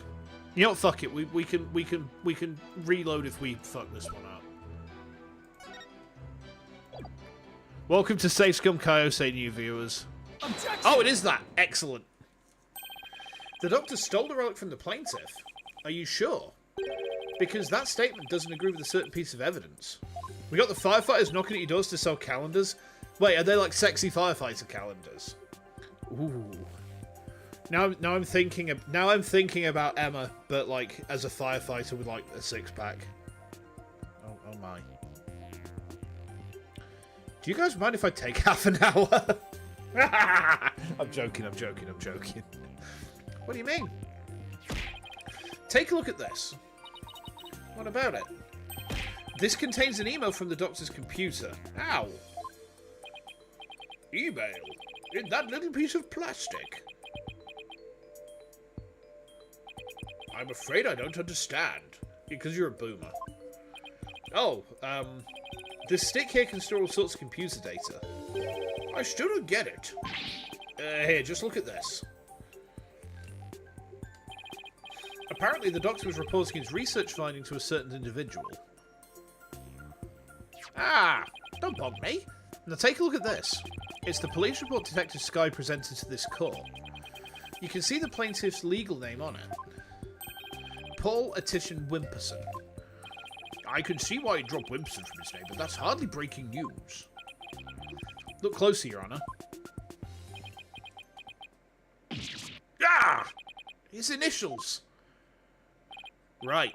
You know what? Fuck it. We can reload if we fuck this one up. Welcome to Safe Scum Kaiose, new viewers. Objection! Oh, it is that. Excellent. The doctor stole the relic from the plaintiff. Are you sure? Because that statement doesn't agree with a certain piece of evidence. We got the firefighters knocking at your doors to sell calendars. Wait, are they like sexy firefighter calendars? Ooh. Now I'm thinking about Emma, but like as a firefighter with like a six-pack. Oh my. Do you guys mind if I take half an hour? I'm joking. What do you mean? Take a look at this. What about it? This contains an email from the doctor's computer. Ow! Email? In that little piece of plastic? I'm afraid I don't understand. Because you're a boomer. Oh, this stick here can store all sorts of computer data. I still don't get it. Here, just look at this. Apparently, the doctor was reporting his research finding to a certain individual. Ah! Don't bug me. Now take a look at this. It's the police report Detective Sky presented to this court. You can see the plaintiff's legal name on it. Paul-itical Wimperson. I can see why he dropped Wimperson from his name, but that's hardly breaking news. Look closer, Your Honor. Ah! His initials! Right.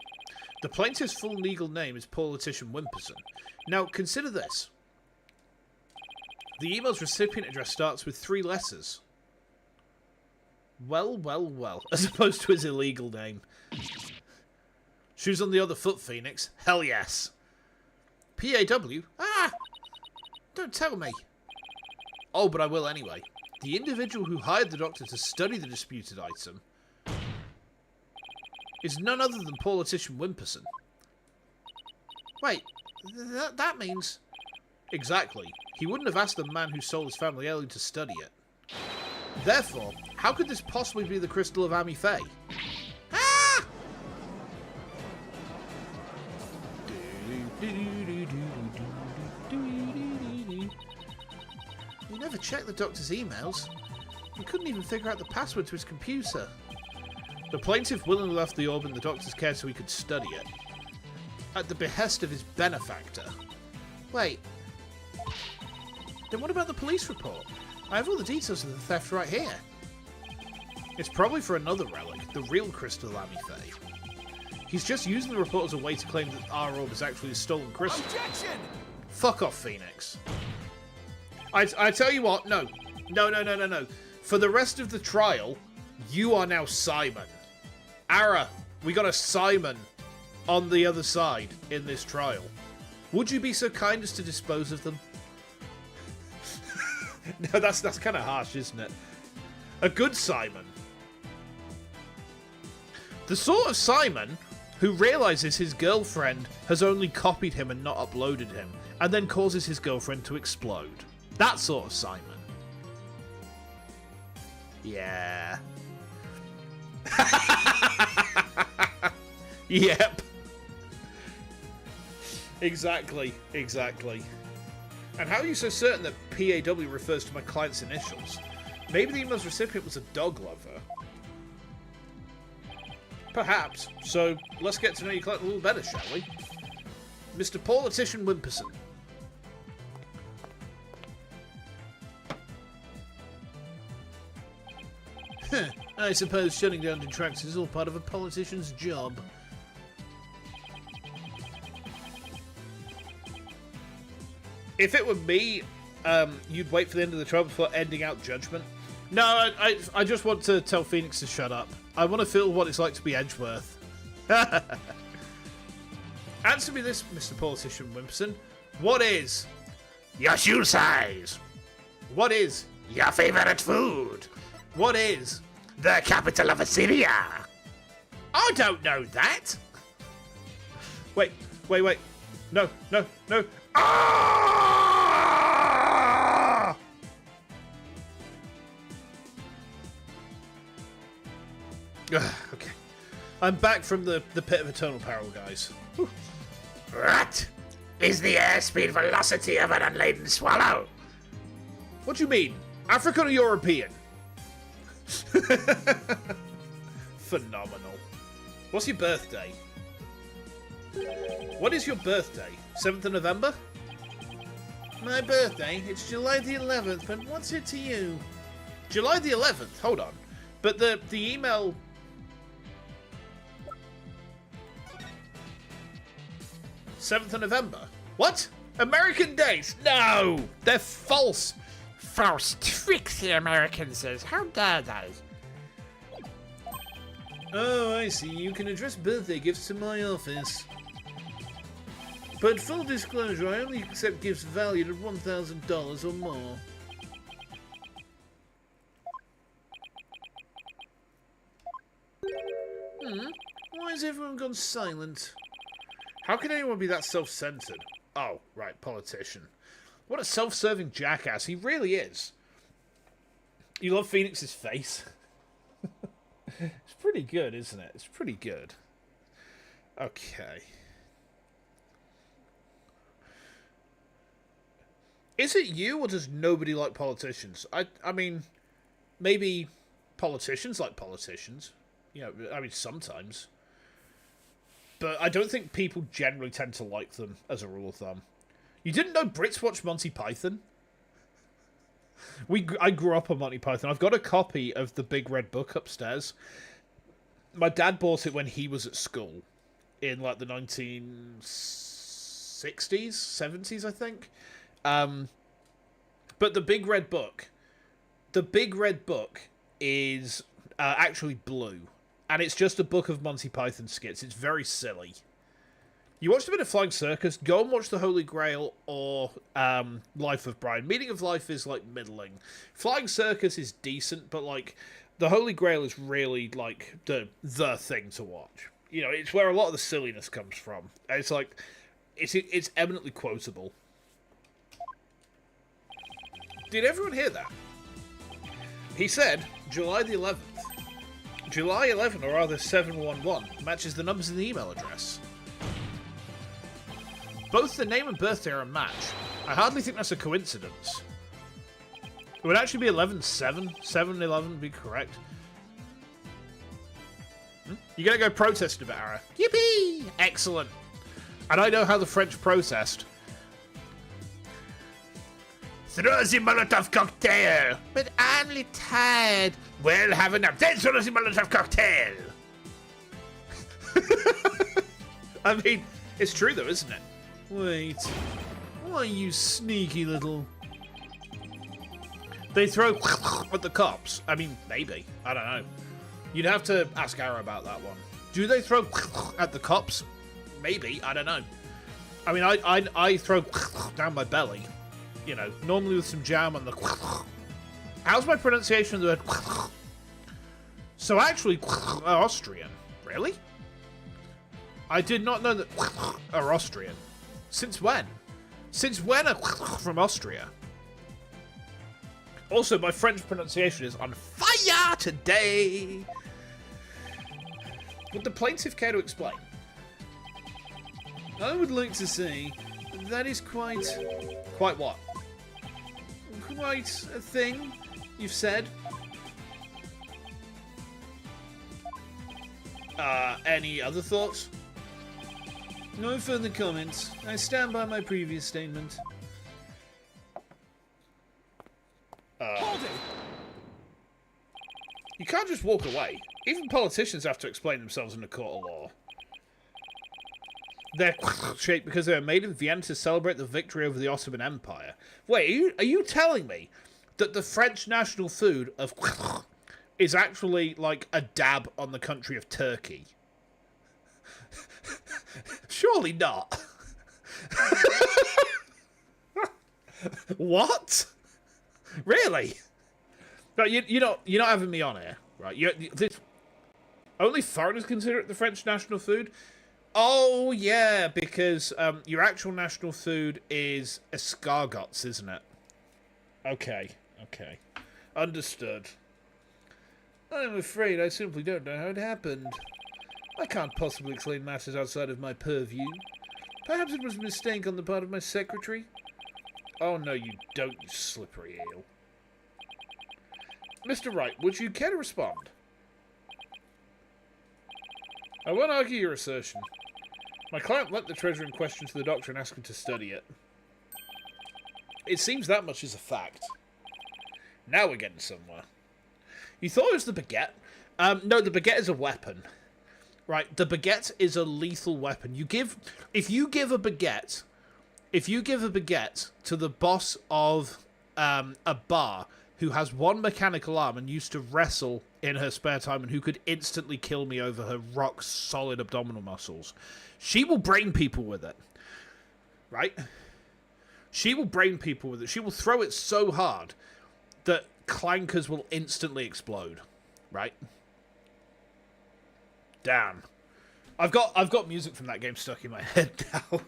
The plaintiff's full legal name is Paul-itical Wimperson. Now, consider this. The email's recipient address starts with 3 letters. Well, well, well. As opposed to his illegal name. Shoes on the other foot, Phoenix. Hell yes. PAW? Ah! Don't tell me. Oh, but I will anyway. The individual who hired the doctor to study the disputed item is none other than Paul-itical Wimperson. Wait, that means... Exactly. He wouldn't have asked the man who sold his family heirloom to study it. Therefore, how could this possibly be the crystal of Ami Faye? Ah! You never checked the doctor's emails. He couldn't even figure out the password to his computer. The plaintiff willingly left the orb in the doctor's care so he could study it. At the behest of his benefactor. Wait. Then what about the police report? I have all the details of the theft right here. It's probably for another relic, the real crystal of Ami Faye. He's just using the report as a way to claim that our orb is actually a stolen crystal. Objection! Fuck off, Phoenix. I tell you what, no. No. For the rest of the trial, you are now Simon. Ara, we got a Simon on the other side in this trial. Would you be so kind as to dispose of them? No, that's kind of harsh, isn't it? A good Simon. The sort of Simon who realizes his girlfriend has only copied him and not uploaded him, and then causes his girlfriend to explode. That sort of Simon. Yeah. Yep. Exactly. And how are you so certain that PAW refers to my client's initials? Maybe the email's recipient was a dog lover. Perhaps. So, let's get to know your client a little better, shall we? Mr. Paul-itical Wimperson. I suppose shutting down detractors is all part of a politician's job. If it were me, you'd wait for the end of the trial before ending out judgment. No, I just want to tell Phoenix to shut up. I want to feel what it's like to be Edgeworth. Answer me this, Mr. Paul-itical Wimperson. What is Your shoe size. What is Your favorite food. What is The capital of Assyria. I don't know that. Wait. No. Ah! Okay. I'm back from the pit of eternal peril, guys. Whew. What is the airspeed velocity of an unladen swallow? What do you mean? African or European? Phenomenal. What's your birthday? What is your birthday? 7th of November? My birthday? It's July the 11th, but what's it to you? July the 11th? Hold on. But the email... 7th of November? What? American dates? No! They're false! False tricks, the American says. How dare they? Oh, I see. You can address birthday gifts to my office. But full disclosure, I only accept gifts valued at $1,000 or more. Why has everyone gone silent? How can anyone be that self-centered? Oh, right, politician. What a self-serving jackass. He really is. You love Phoenix's face? It's pretty good, isn't it? It's pretty good. Okay. Is it you, or does nobody like politicians? I mean, maybe politicians like politicians. You know, I mean, sometimes. But I don't think people generally tend to like them, as a rule of thumb. You didn't know Brits watch Monty Python? I grew up on Monty Python. I've got a copy of the Big Red Book upstairs. My dad bought it when he was at school. In, like, the 1960s? 70s, I think? But the Big Red Book... The Big Red Book is actually blue. And it's just a book of Monty Python skits. It's very silly. You watched a bit of Flying Circus, go and watch The Holy Grail or Life of Brian. Meaning of Life is, like, middling. Flying Circus is decent, but, like, The Holy Grail is really, like, the thing to watch. You know, it's where a lot of the silliness comes from. It's, like, it's eminently quotable. Did everyone hear that? He said, July the 11th. July 11, or rather 711, matches the numbers in the email address. Both the name and birthday are a match. I hardly think that's a coincidence. It would actually be 11-7. 7-11 would be correct. You're going to go protest about Ara. Yippee! Excellent. And I know how the French protest. Throw the Molotov cocktail! But I'm only tired. Well, have enough. Then throw the Molotov cocktail! I mean, it's true though, isn't it? Wait. Why, you sneaky little... They throw at the cops. I mean, maybe. I don't know. You'd have to ask Ara about that one. Do they throw at the cops? Maybe. I don't know. I mean, I throw down my belly. You know, normally with some jam on the... How's my pronunciation of the word? So actually, are Austrian. Really? I did not know that are Austrian. Since when? Since when are from Austria? Also, my French pronunciation is on fire today. Would the plaintiff care to explain? I would like to say that is quite... Quite what? Quite a thing. you've said. Any other thoughts? No further comments. I stand by my previous statement. Hold it! You can't just walk away. Even politicians have to explain themselves in a court of law. They're shaped because they were made in Vienna to celebrate the victory over the Ottoman Empire. Wait, are you telling me that the French national food of is actually like a dab on the country of Turkey? Surely not. What? Really? No, you're not having me on here, right? Only foreigners consider it the French national food. Oh yeah, because your actual national food is escargots, isn't it? Okay, understood. I'm afraid I simply don't know how it happened. I can't possibly explain matters outside of my purview. Perhaps it was a mistake on the part of my secretary? Oh no, you don't, you slippery eel. Mr. Wright, would you care to respond? I won't argue your assertion. My client lent the treasure in question to the doctor and asked him to study it. It seems that much is a fact. Now we're getting somewhere. You thought it was the baguette? No, the baguette is a weapon. Right, the baguette is a lethal weapon. If you give a baguette to the boss of a bar who has one mechanical arm and used to wrestle in her spare time and who could instantly kill me over her rock-solid abdominal muscles, she will brain people with it. Right? She will brain people with it. She will throw it so hard that clankers will instantly explode. Right? Damn. I've got music from that game stuck in my head now.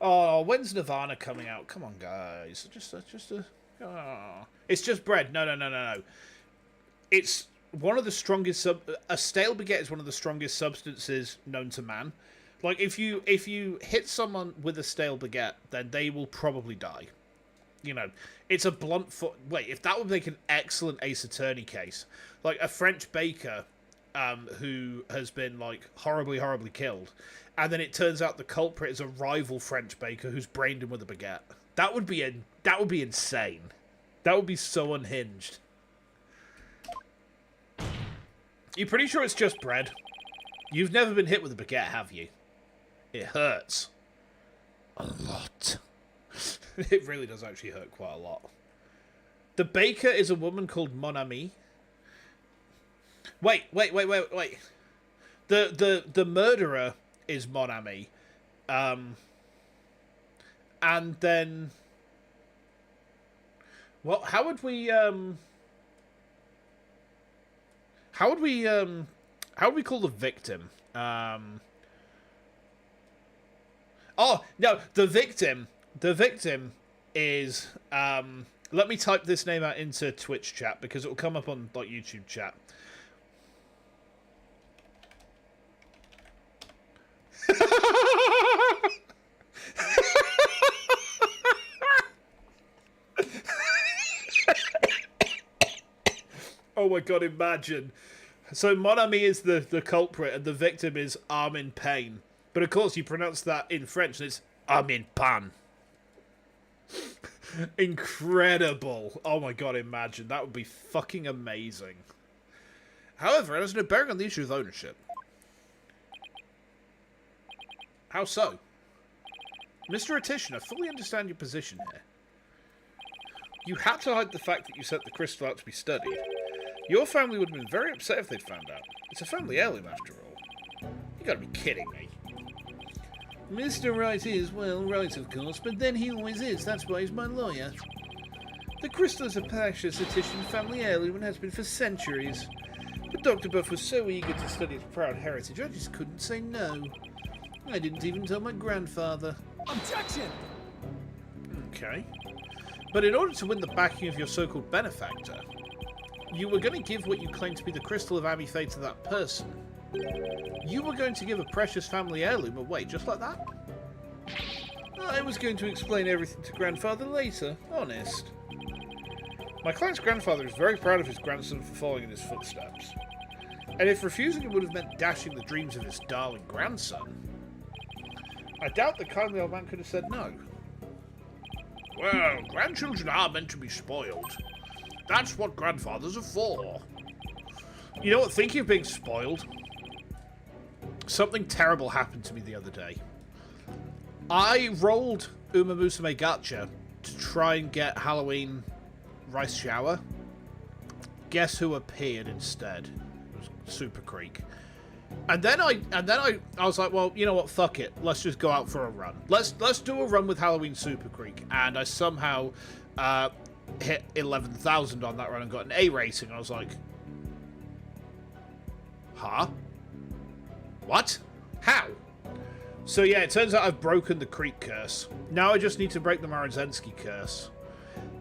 Oh, when's Nirvana coming out? Come on, guys. It's just bread. No. It's one of the strongest a stale baguette is one of the strongest substances known to man. Like if you hit someone with a stale baguette, then they will probably die. You know, it's a blunt foot. Wait, if that would make an excellent Ace Attorney case, like a French baker who has been like horribly killed, and then it turns out the culprit is a rival French baker who's brained him with a baguette. That would be insane. That would be so unhinged. You pretty sure it's just bread? You've never been hit with a baguette, have you? It hurts. A lot. It really does actually hurt quite a lot. The baker is a woman called Mon Ami. Wait. The murderer is Mon Ami. And then well, how would we call the victim? Oh, no, the victim is let me type this name out into Twitch chat because it will come up on like YouTube chat. Oh my god, imagine. So Mon Ami is the culprit and the victim is I'm in pain. But of course you pronounce that in French and it's I'm in pan. Incredible. Oh my god, imagine. That would be fucking amazing. However, it has no bearing on the issue of ownership. How so? Mr. Attition, I fully understand your position here. You had to hide the fact that you sent the crystal out to be studied. Your family would have been very upset if they'd found out. It's a family heirloom, after all. You gotta be kidding me. Mr. Wright is, well, right, of course, but then he always is. That's why he's my lawyer. The crystal is a precious Attition family heirloom and has been for centuries. But Dr. Buff was so eager to study its proud heritage, I just couldn't say no. I didn't even tell my grandfather. Objection! Okay. But in order to win the backing of your so-called benefactor, you were going to give what you claim to be the crystal of Amifay to that person. You were going to give a precious family heirloom away just like that? I was going to explain everything to grandfather later, honest. My client's grandfather is very proud of his grandson for following in his footsteps. And if refusing him would have meant dashing the dreams of his darling grandson, I doubt the kindly old man could have said no. Well, grandchildren are meant to be spoiled. That's what grandfathers are for. You know what, thinking of being spoiled, something terrible happened to me the other day. I rolled Uma Musume Gacha to try and get Halloween Rice Shower. Guess who appeared instead? It was Super Creek. And then I was like, well, you know what, fuck it. Let's just go out for a run. Let's do a run with Halloween Super Creek. And I somehow hit 11,000 on that run and got an A rating. And I was like, huh? What? How? So yeah, it turns out I've broken the Creek curse. Now I just need to break the Marozensky curse.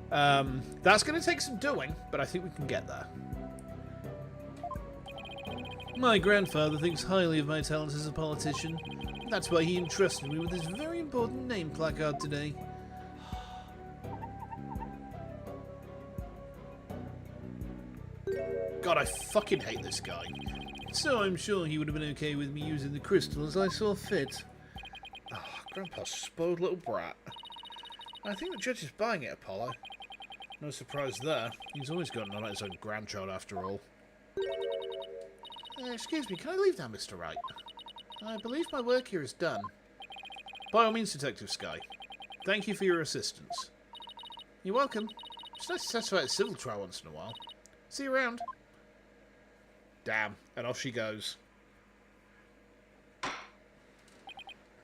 That's going to take some doing, but I think we can get there. My grandfather thinks highly of my talents as a politician. That's why he entrusted me with this very important name placard today. God, I fucking hate this guy. So I'm sure he would have been okay with me using the crystal as I saw fit. Ah, Grandpa's spoiled little brat. I think the judge is buying it, Apollo. No surprise there. He's always gotten on his own grandchild after all. Excuse me, can I leave now, Mr. Wright? I believe my work here is done. By all means, Detective Sky. Thank you for your assistance. You're welcome. It's nice to satisfy a civil trial once in a while. See you around. Damn, and off she goes.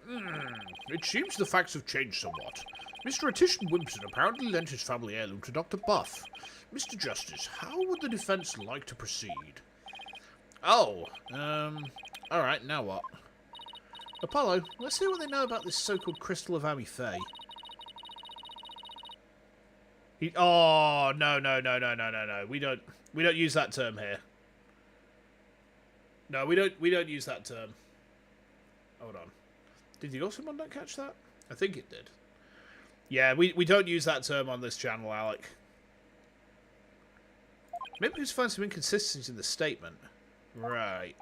It seems the facts have changed somewhat. Mr. Attition Wimpson apparently lent his family heirloom to Dr. Buff. Mr. Justice, how would the defense like to proceed? Oh, alright, now what? Apollo, let's see what they know about this so-called Crystal of Ami Faye. Oh, no. We don't use that term here. No, we don't use that term. Hold on. Did the Awesome One not catch that? I think it did. Yeah, we don't use that term on this channel, Alec. Maybe we just find some inconsistencies in the statement. Right.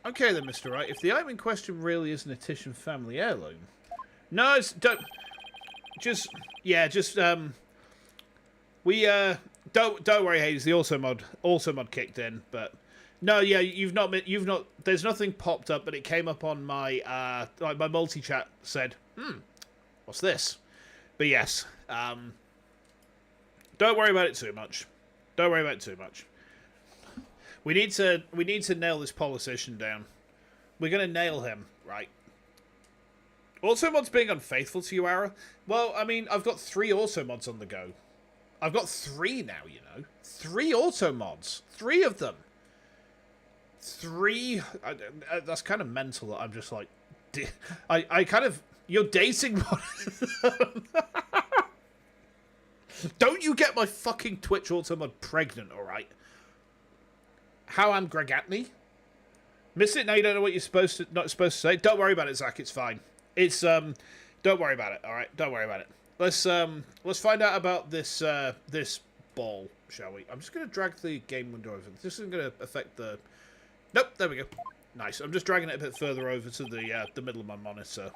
Okay then, Mr. Wright. If the item in question really is an Attition family heirloom... No, don't worry, Hades. The also mod kicked in, but no, yeah, you've not. There's nothing popped up, but it came up on my like my multi chat said, what's this? But yes, don't worry about it too much. Don't worry about it too much. We need to nail this politician down. We're gonna nail him, right? Also mods being unfaithful to you, Ara? Well, I mean, I've got 3 auto mods on the go. I've got 3 now, you know. 3 auto mods. 3 of them. 3... that's kind of mental that I'm just like... I kind of... You're dating one. Don't you get my fucking Twitch auto mod pregnant, alright? How am Gregatney? Miss it? Now you don't know what you're not supposed to say? Don't worry about it, Zach. It's fine. It's, don't worry about it, alright? Don't worry about it. Let's find out about this, this ball, shall we? I'm just going to drag the game window over. This isn't going to affect the... Nope, there we go. Nice. I'm just dragging it a bit further over to the middle of my monitor.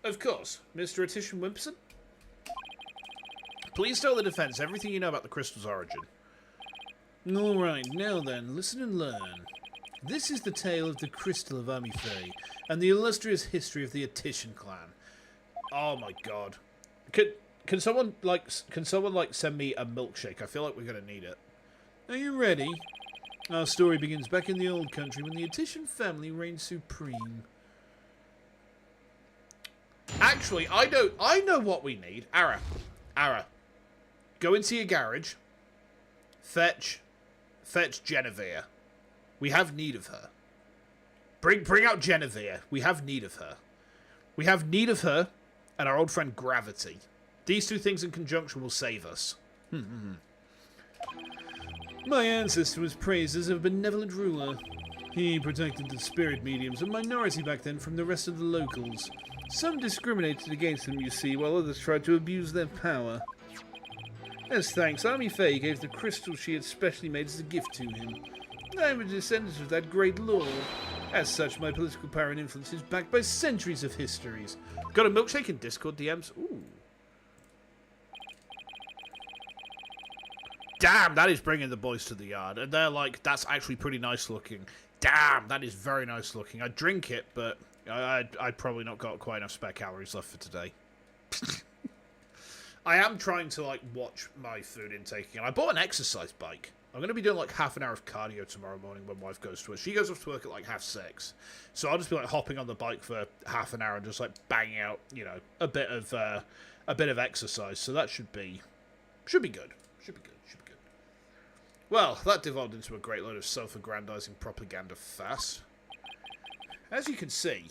Of course, Mr. Attition Wimpson. Please tell the defense everything you know about the crystal's origin. Alright, now then, listen and learn. This is the tale of the Crystal of Ami Faye and the illustrious history of the Attition clan. Oh my god. Can someone send me a milkshake? I feel like we're gonna need it. Are you ready? Our story begins back in the old country when the Attition family reigned supreme. Actually, I know what we need. Ara. Go into your garage. Fetch Genevieve. We have need of her. Bring out Genevieve. We have need of her. We have need of her and our old friend Gravity. These 2 things in conjunction will save us. My ancestor was praised as a benevolent ruler. He protected the spirit mediums, a minority back then, from the rest of the locals. Some discriminated against them, you see, while others tried to abuse their power. As thanks, Army Faye gave the crystal she had specially made as a gift to him. I am a descendant of that great lord. As such, my political power and influence is backed by centuries of histories. Got a milkshake in Discord DMs? Ooh. Damn, that is bringing the boys to the yard. And they're like, that's actually pretty nice looking. Damn, that is very nice looking. I'd drink it, but I'd probably not got quite enough spare calories left for today. I am trying to, like, watch my food intake again. I bought an exercise bike. I'm going to be doing, like, half an hour of cardio tomorrow morning when wife goes to work. She goes off to work at, like, 6:30. So I'll just be, like, hopping on the bike for half an hour and just, like, banging out, you know, a bit of exercise. So that should be good. Well, that devolved into a great load of self-aggrandizing propaganda fast. As you can see,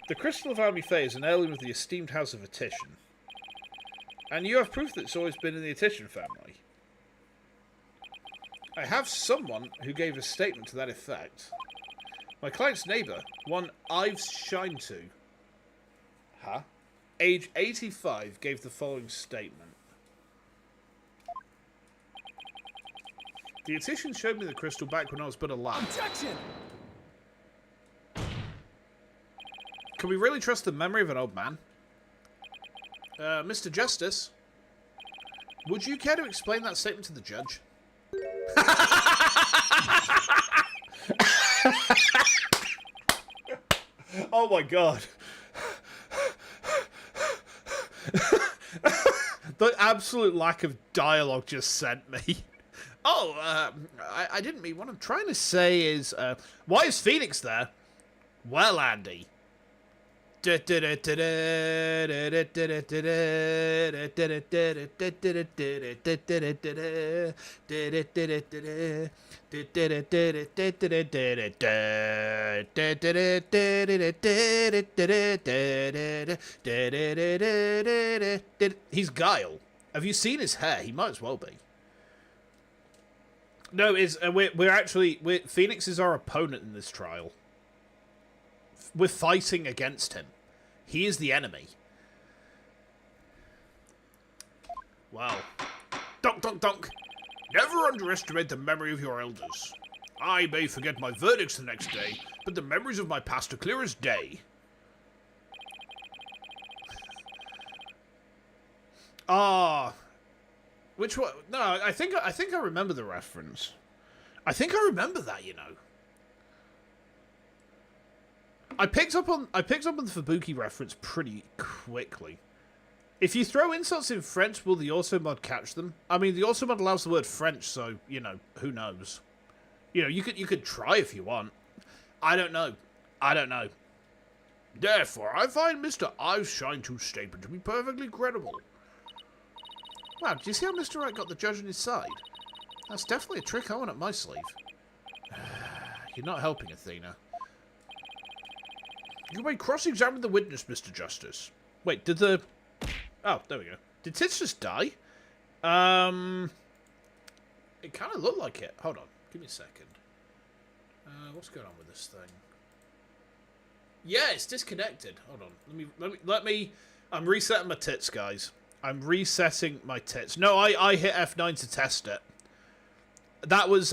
the Crystal of Army Faye is an heirloom of the esteemed House of Attition. And you have proof that it's always been in the Attition family. I have someone who gave a statement to that effect. My client's neighbour, one I've shined to, age 85, gave the following statement. The Attition showed me the crystal back when I was but a lad. Objection! Can we really trust the memory of an old man? Mr. Justice, would you care to explain that statement to the judge? Oh my god. The absolute lack of dialogue just sent me. Oh, I didn't mean... What I'm trying to say is... why is Phoenix there? Well, Andy. He's Guile. Have you seen his hair? He might as well be. No, Phoenix is our opponent in this trial. We're fighting against him. He is the enemy. Wow. Donk, donk, donk. Never underestimate the memory of your elders. I may forget my verdicts the next day, but the memories of my past are clear as day. Which one? No, I think I remember the reference. I think I remember that, you know. I picked up on the Fubuki reference pretty quickly. If you throw insults in French, will the auto-mod catch them? I mean, the auto-mod allows the word French, so, you know, who knows? You know, you could try if you want. I don't know. Therefore, I find Mr. I've Shine to statement to be perfectly credible. Wow, do you see how Mr. Wright got the judge on his side? That's definitely a trick I want up my sleeve. You're not helping, Athena. You may cross-examine the witness, Mr. Justice. Wait, did the... Oh, there we go. Did Tits just die? It kind of looked like it. Hold on. Give me a second. What's going on with this thing? Yeah, it's disconnected. Hold on. Let me... I'm resetting my tits, guys. I'm resetting my tits. No, I hit F9 to test it. That was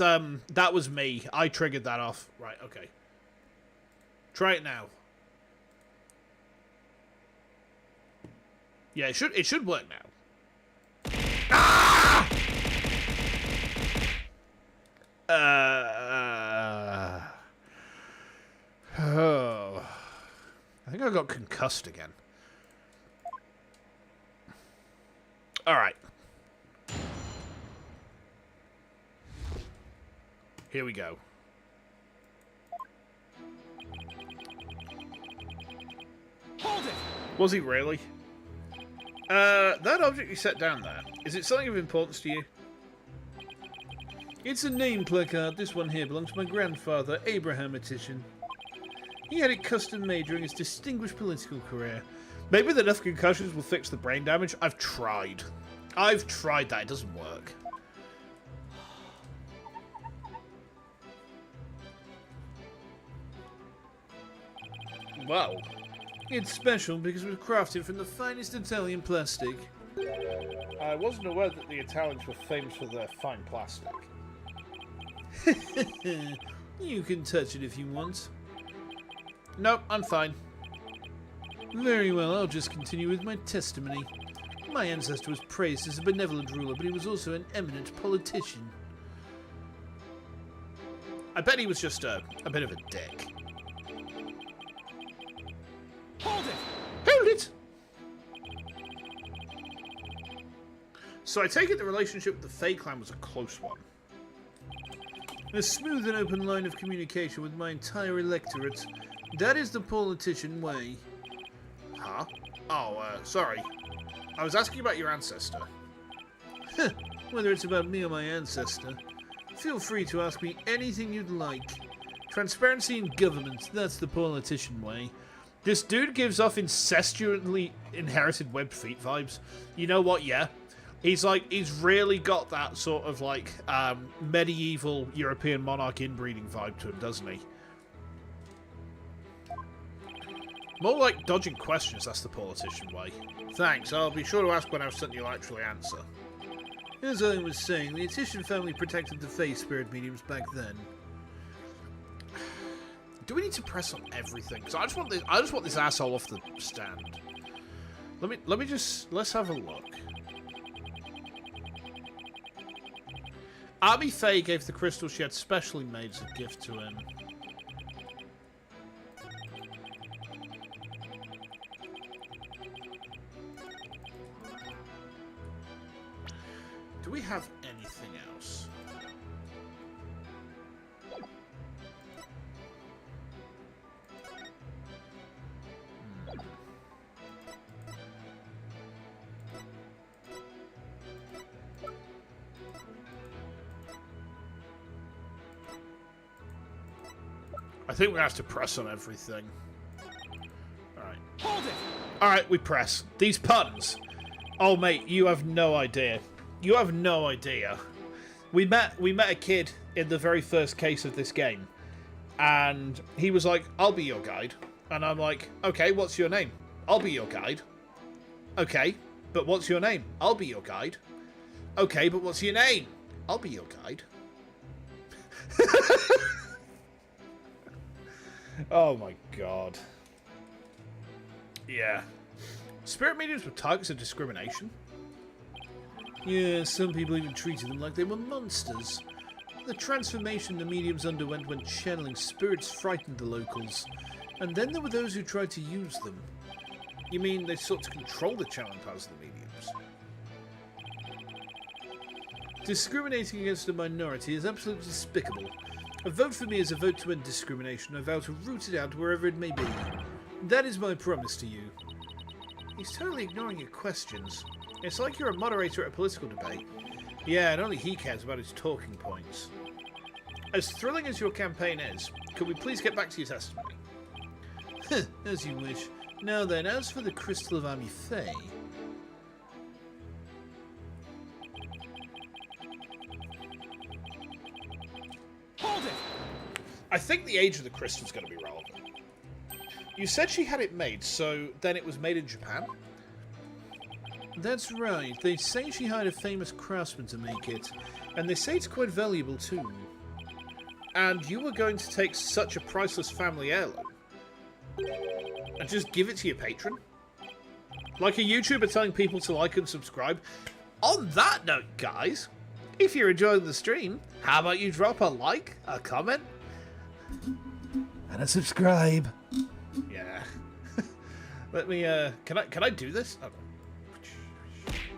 me. I triggered that off. Right, okay. Try it now. Yeah, it should work now. Ah! Oh. I think I got concussed again. Alright. Here we go. Hold it! Was he really? That object you set down there, is it something of importance to you? It's a name placard. This one here belongs to my grandfather, Abraham Attition. He had it custom made during his distinguished political career. Maybe the enough concussions will fix the brain damage. I've tried that. It doesn't work. Well, it's special because it was crafted from the finest Italian plastic. I wasn't aware that the Italians were famous for their fine plastic. You can touch it if you want. Nope, I'm fine. Very well, I'll just continue with my testimony. My ancestor was praised as a benevolent ruler, but he was also an eminent politician. I bet he was just a bit of a dick. Hold it! Hold it! So I take it the relationship with the Fae clan was a close one. A smooth and open line of communication with my entire electorate. That is the politician way. Huh? Oh, sorry. I was asking about your ancestor. Whether it's about me or my ancestor, feel free to ask me anything you'd like. Transparency in government, that's the politician way. This dude gives off incestuously inherited webbed feet vibes. You know what, yeah? He's really got that sort of like medieval European monarch inbreeding vibe to him, doesn't he? More like dodging questions, that's the politician way. Thanks, I'll be sure to ask when I've sent you'll actually answer. As I was saying, the Titian family protected the Fae spirit mediums back then. Do we need to press on everything? Because I just want this asshole off the stand. Let's have a look. Army Faye gave the crystal she had specially made as a gift to him. Do we have anything else? I think we have to press on everything. Alright. Hold it! Alright, we press. These puns. Oh, mate, you have no idea. You have no idea. We met a kid in the very first case of this game. And he was like, I'll be your guide. And I'm like, okay, what's your name? I'll be your guide. Okay, but what's your name? I'll be your guide. Okay, but what's your name? I'll be your guide. Oh my god. Yeah. Spirit mediums were targets of discrimination? Yeah, some people even treated them like they were monsters. The transformation the mediums underwent when channeling spirits frightened the locals. And then there were those who tried to use them. You mean they sought to control the channeling powers of the mediums? Discriminating against a minority is absolutely despicable. A vote for me is a vote to end discrimination. I vow to root it out wherever it may be. That is my promise to you. He's totally ignoring your questions. It's like you're a moderator at a political debate. Yeah, and only he cares about his talking points. As thrilling as your campaign is, could we please get back to your testimony? As you wish. Now then, as for the Crystal of Army Fae... Hold it! I think the age of the crystal is going to be relevant. You said she had it made, so then it was made in Japan? That's right. They say she hired a famous craftsman to make it, and they say it's quite valuable too. And you were going to take such a priceless family heirloom and just give it to your patron? Like a YouTuber telling people to like and subscribe? On that note, guys, if you're enjoying the stream, how about you drop a like, a comment, and a subscribe. Yeah. Let me, can I do this? Oh.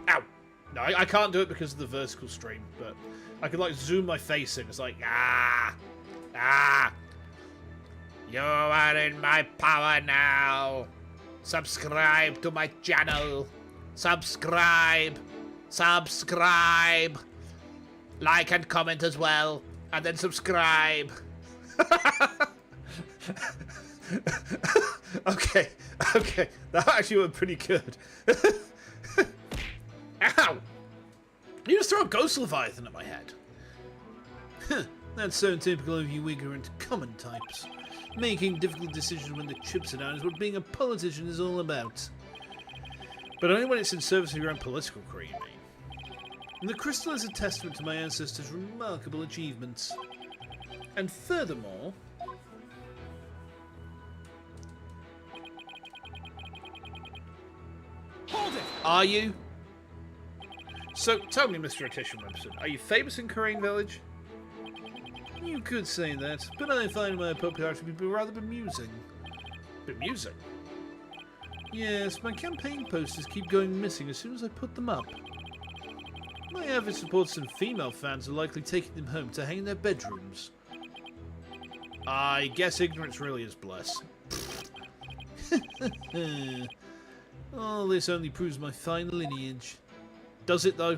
Ow! No, I can't do it because of the vertical stream, but I could, like, zoom my face in. It's like, ah! Ah! You are in my power now! Subscribe to my channel! Subscribe! Subscribe! Like and comment as well, and then subscribe! Okay, that actually went pretty good. Ow! You just throw a ghost leviathan at my head. That's so typical of you ignorant common types. Making difficult decisions when the chips are down is what being a politician is all about. But only when it's in service of your own political career, you mean? And the crystal is a testament to my ancestors' remarkable achievements. And furthermore... Hold it! Are you? So, tell me, Mr. Attition Wimpson, are you famous in Korean Village? You could say that, but I find my popularity to be rather bemusing. Bemusing? Yes, my campaign posters keep going missing as soon as I put them up. My avid supporters and female fans are likely taking them home to hang in their bedrooms. I guess ignorance really is bliss. All this only proves my fine lineage. Does it, though?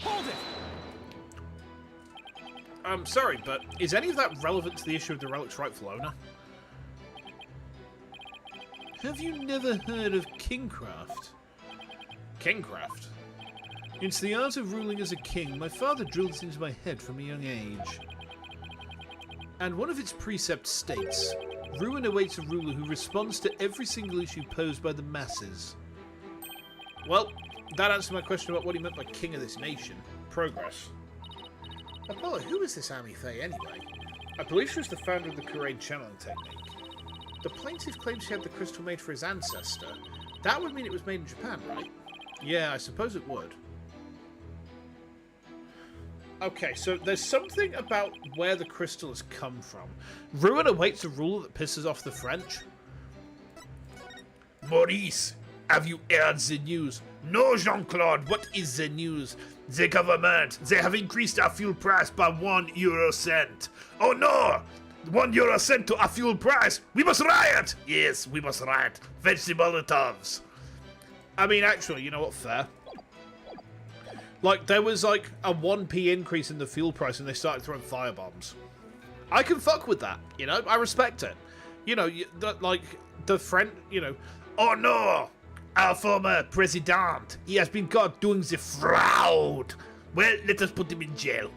Hold it! I'm sorry, but is any of that relevant to the issue of the relic's rightful owner? Have you never heard of kingcraft? Kingcraft? It's the art of ruling as a king. My father drilled it into my head from a young age. And one of its precepts states, ruin awaits a ruler who responds to every single issue posed by the masses. Well, that answers my question about what he meant by king of this nation. Progress. Apollo, who is this Ami Faye anyway? I believe she was the founder of the Korean channeling technique. The plaintiff claims she had the crystal made for his ancestor. That would mean it was made in Japan, right? Yeah, I suppose it would. Okay, so there's something about where the crystal has come from. Ruin awaits a ruler that pisses off the French. Maurice, have you heard the news? No, Jean-Claude, what is the news? The government, they have increased our fuel price by 1 euro cent. Oh no! 1 euro cent to our fuel price! We must riot! Yes, we must riot. Fetch the Molotovs. I mean, actually, you know what, fair. Like, there was like a 1p increase in the fuel price and they started throwing firebombs. I can fuck with that, you know? I respect it. You know, like, the friend, you know, oh no! Our former president, he has been caught doing the fraud. Well, let us put him in jail.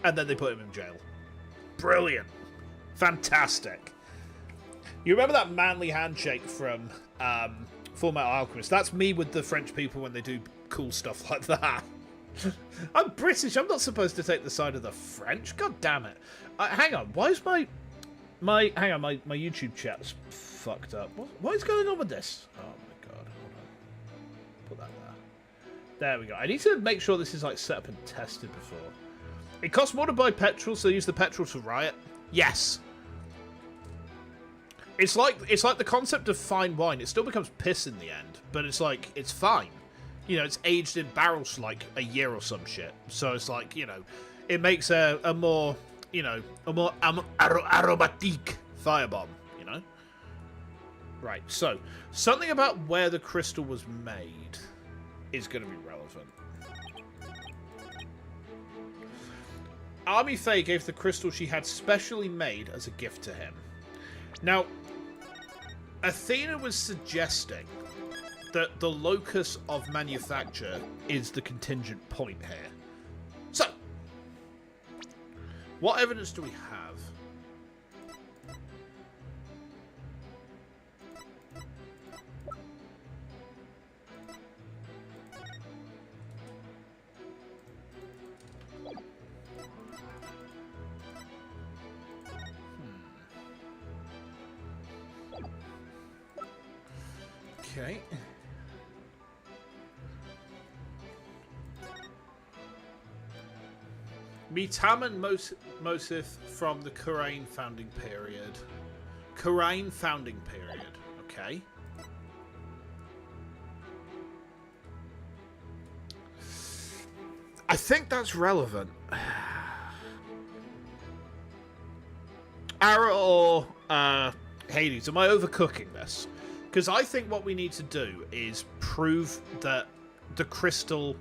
And then they put him in jail. Brilliant. Fantastic. You remember that manly handshake from Fullmetal Alchemist? That's me with the French people when they do cool stuff like that. I'm British. I'm not supposed to take the side of the French. God damn it. Hang on. Why is my YouTube chat's fucked up? What is going on with this? Oh my god. Hold on. Put that there. There we go. I need to make sure this is like set up and tested before. It costs more to buy petrol, so use the petrol to riot. Yes. It's like the concept of fine wine. It still becomes piss in the end, but it's like it's fine. You know, it's aged in barrels for like a year or some shit. So it's like, you know, it makes a more, you know, a more aromatic firebomb, you know? Right, so something about where the crystal was made is going to be relevant. Ami Faye gave the crystal she had specially made as a gift to him. Now, Athena was suggesting that the locus of manufacture is the contingent point here. So, what evidence do we have? Okay. Mitaman Mosif from the Korean founding period. Korean founding period, okay. I think that's relevant. Ara or Hades, am I overcooking this? Because I think what we need to do is prove that the crystal...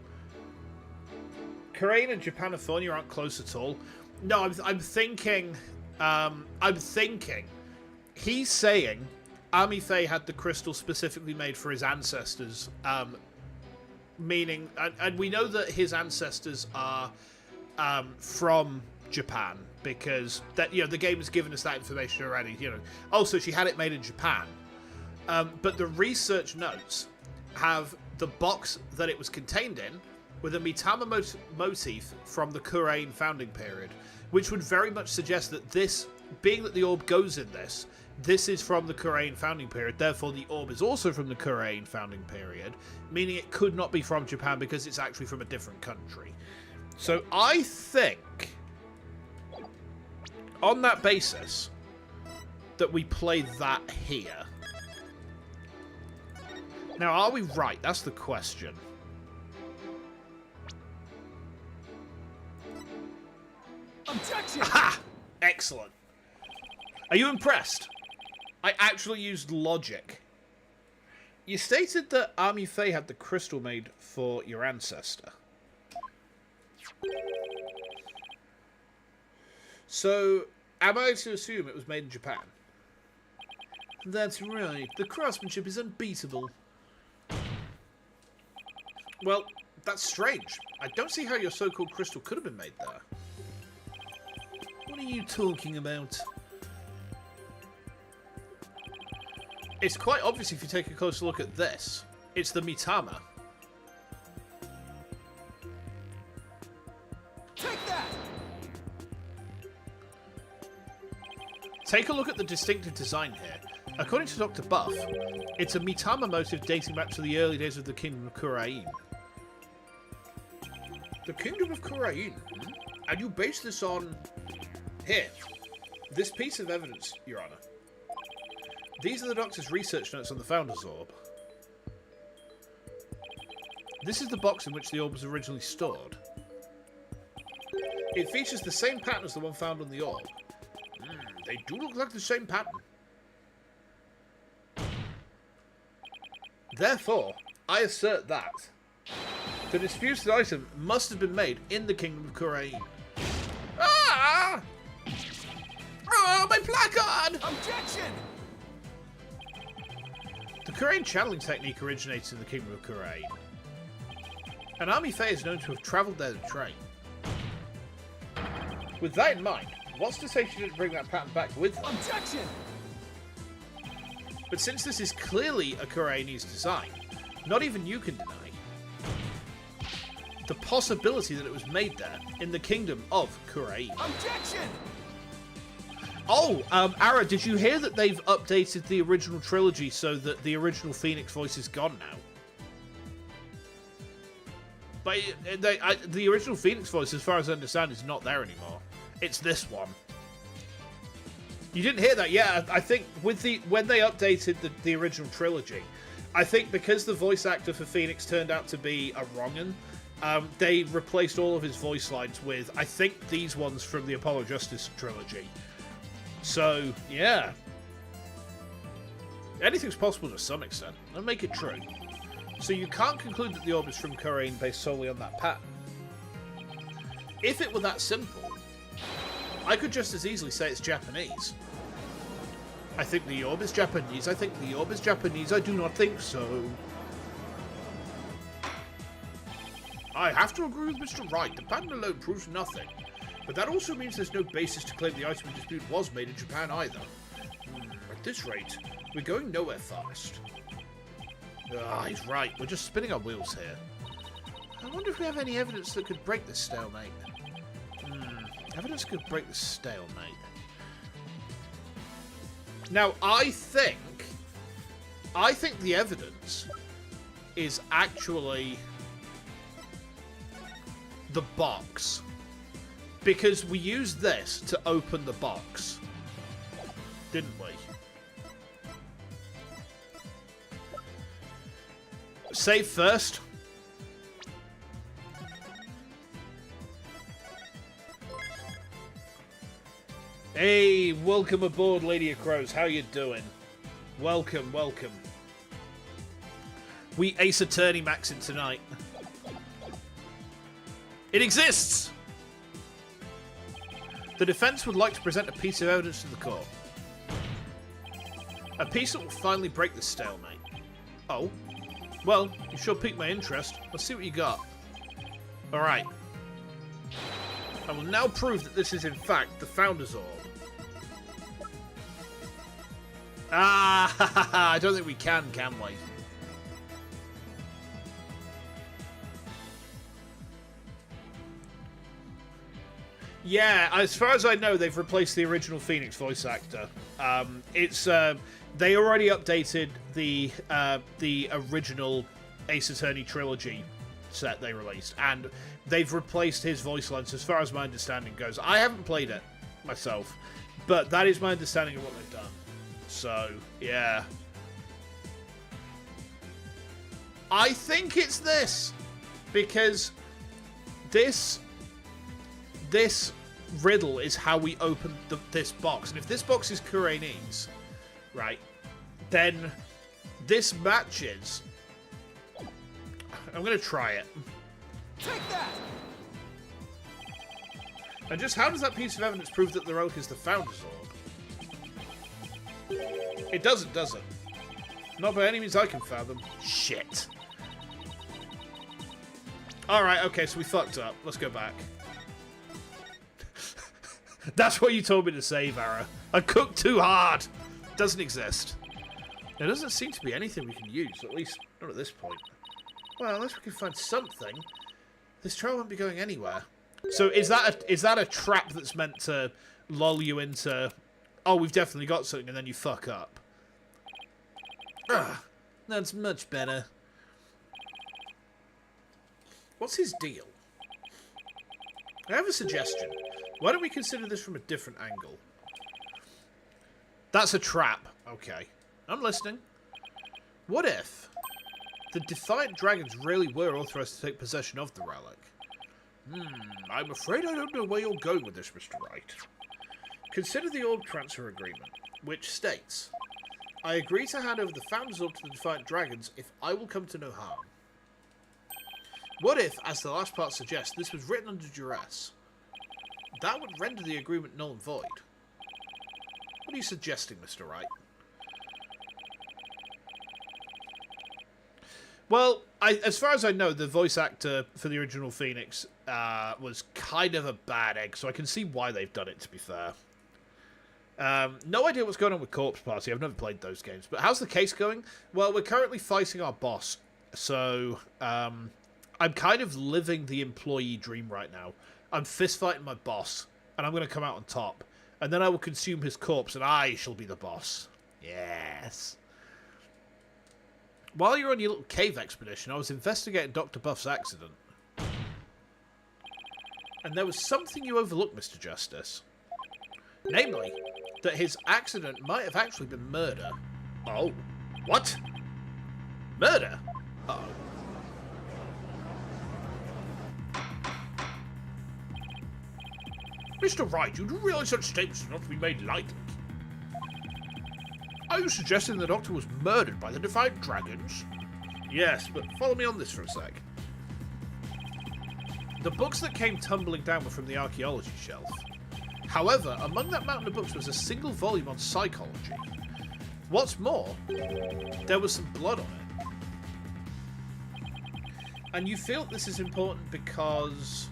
Korean and Japanophobia aren't close at all. No, I'm thinking... He's saying Ami Faye had the crystal specifically made for his ancestors. Meaning... And we know that his ancestors are from Japan, because that the game has given us that information already. Also she had it made in Japan, but the research notes have the box that it was contained in with a Mitama motif from the Kurain founding period, which would very much suggest that this, being that the orb goes in this is from the Kurain founding period, therefore the orb is also from the Kurain founding period, meaning it could not be from Japan because it's actually from a different country. So I think, on that basis, that we play that here. Now, are we right? That's the question. Objection! Ha! Excellent. Are you impressed? I actually used logic. You stated that Army Faye had the crystal made for your ancestor. So, am I to assume it was made in Japan? That's right. The craftsmanship is unbeatable. Well, that's strange. I don't see how your so-called crystal could have been made there. What are you talking about? It's quite obvious if you take a closer look at this. It's the Mitama. Take that! Take a look at the distinctive design here. According to Dr. Buff, it's a Mitama motif dating back to the early days of the Kingdom of Kurain. The Kingdom of Kurain? And you base this on... Here. This piece of evidence, Your Honor. These are the Doctor's research notes on the Founder's Orb. This is the box in which the orb was originally stored. It features the same pattern as the one found on the orb. They do look like the same pattern. Therefore, I assert that the disputed item must have been made in the Kingdom of Kurain. Ah! Oh, my placard! Objection! The Kurain channeling technique originates in the Kingdom of Kurain. And Army Faye is known to have travelled there to train. With that in mind, what's to say she didn't bring that pattern back with her? Objection! But since this is clearly a Kurainese design, not even you can deny the possibility that it was made there in the Kingdom of Kurain. Objection! Oh, Ara, did you hear that they've updated the original trilogy so that the original Phoenix voice is gone now? But the original Phoenix voice, as far as I understand, is not there anymore. It's this one. You didn't hear that? Yeah, I think when they updated the original trilogy, I think because the voice actor for Phoenix turned out to be a wrong'un, they replaced all of his voice lines with, I think, these ones from the Apollo Justice trilogy. So, yeah. Anything's possible to some extent. I'll make it true. So you can't conclude that the orb is from Kurain based solely on that pattern. If it were that simple, I could just as easily say it's Japanese. I think the orb is Japanese. I think the orb is Japanese. I do not think so. I have to agree with Mr. Wright. The pattern alone proves nothing. But that also means there's no basis to claim the item in dispute was made in Japan either. At this rate, we're going nowhere fast. Ah, he's right. We're just spinning our wheels here. I wonder if we have any evidence that could break this stalemate. Evidence could break the stalemate. Now, I think the evidence is actually the box. Because we used this to open the box. Didn't we? Save first. Hey, welcome aboard, Lady of Crows. How you doing? Welcome, welcome. We Ace Attorney maxing tonight. It exists! The defense would like to present a piece of evidence to the court. A piece that will finally break this stalemate. Oh. Well, you sure piqued my interest. Let's see what you got. Alright. I will now prove that this is in fact the Founder's Orb. Ah, I don't think we can we? Yeah, as far as I know, they've replaced the original Phoenix voice actor. They already updated the original Ace Attorney trilogy set they released, and they've replaced his voice lines, as far as my understanding goes. I haven't played it myself, but that is my understanding of what they've done. So, yeah. I think it's this, because this riddle is how we open this box. And if this box is Kurani's, right, then this matches. I'm going to try it. Take that! And just how does that piece of evidence prove that the relic is the Founder's Orb? It doesn't, does it? Not by any means I can fathom. Shit. Alright, okay, so we fucked up. Let's go back. That's what you told me to say, Vara. I cooked too hard. Doesn't exist. There doesn't seem to be anything we can use, at least not at this point. Well, unless we can find something, this trail won't be going anywhere. So is that a trap that's meant to lull you into, oh, we've definitely got something, and then you fuck up? Ugh, that's much better. What's his deal? I have a suggestion. Why don't we consider this from a different angle? That's a trap. Okay. I'm listening. What if the Defiant Dragons really were authorized to take possession of the relic? I'm afraid I don't know where you're going with this, Mr. Wright. Consider the orb transfer agreement, which states, I agree to hand over the Founder's Orb to the Defiant Dragons if I will come to no harm. What if, as the last part suggests, this was written under duress? That would render the agreement null and void. What are you suggesting, Mr. Wright? Well, as far as I know, the voice actor for the original Phoenix was kind of a bad egg, so I can see why they've done it, to be fair. No idea what's going on with Corpse Party. I've never played those games. But how's the case going? Well, we're currently fighting our boss, so I'm kind of living the employee dream right now. I'm fist-fighting my boss, and I'm going to come out on top. And then I will consume his corpse, and I shall be the boss. Yes. While you're on your little cave expedition, I was investigating Dr. Buff's accident. And there was something you overlooked, Mr. Justice. Namely, that his accident might have actually been murder. Oh. What? Murder? Uh-oh. Mr. Wright, you do realise such statements are not to be made lightly. Are you suggesting the Doctor was murdered by the Defiant Dragons? Yes, but follow me on this for a sec. The books that came tumbling down were from the archaeology shelf. However, among that mountain of books was a single volume on psychology. What's more, there was some blood on it. And you feel this is important because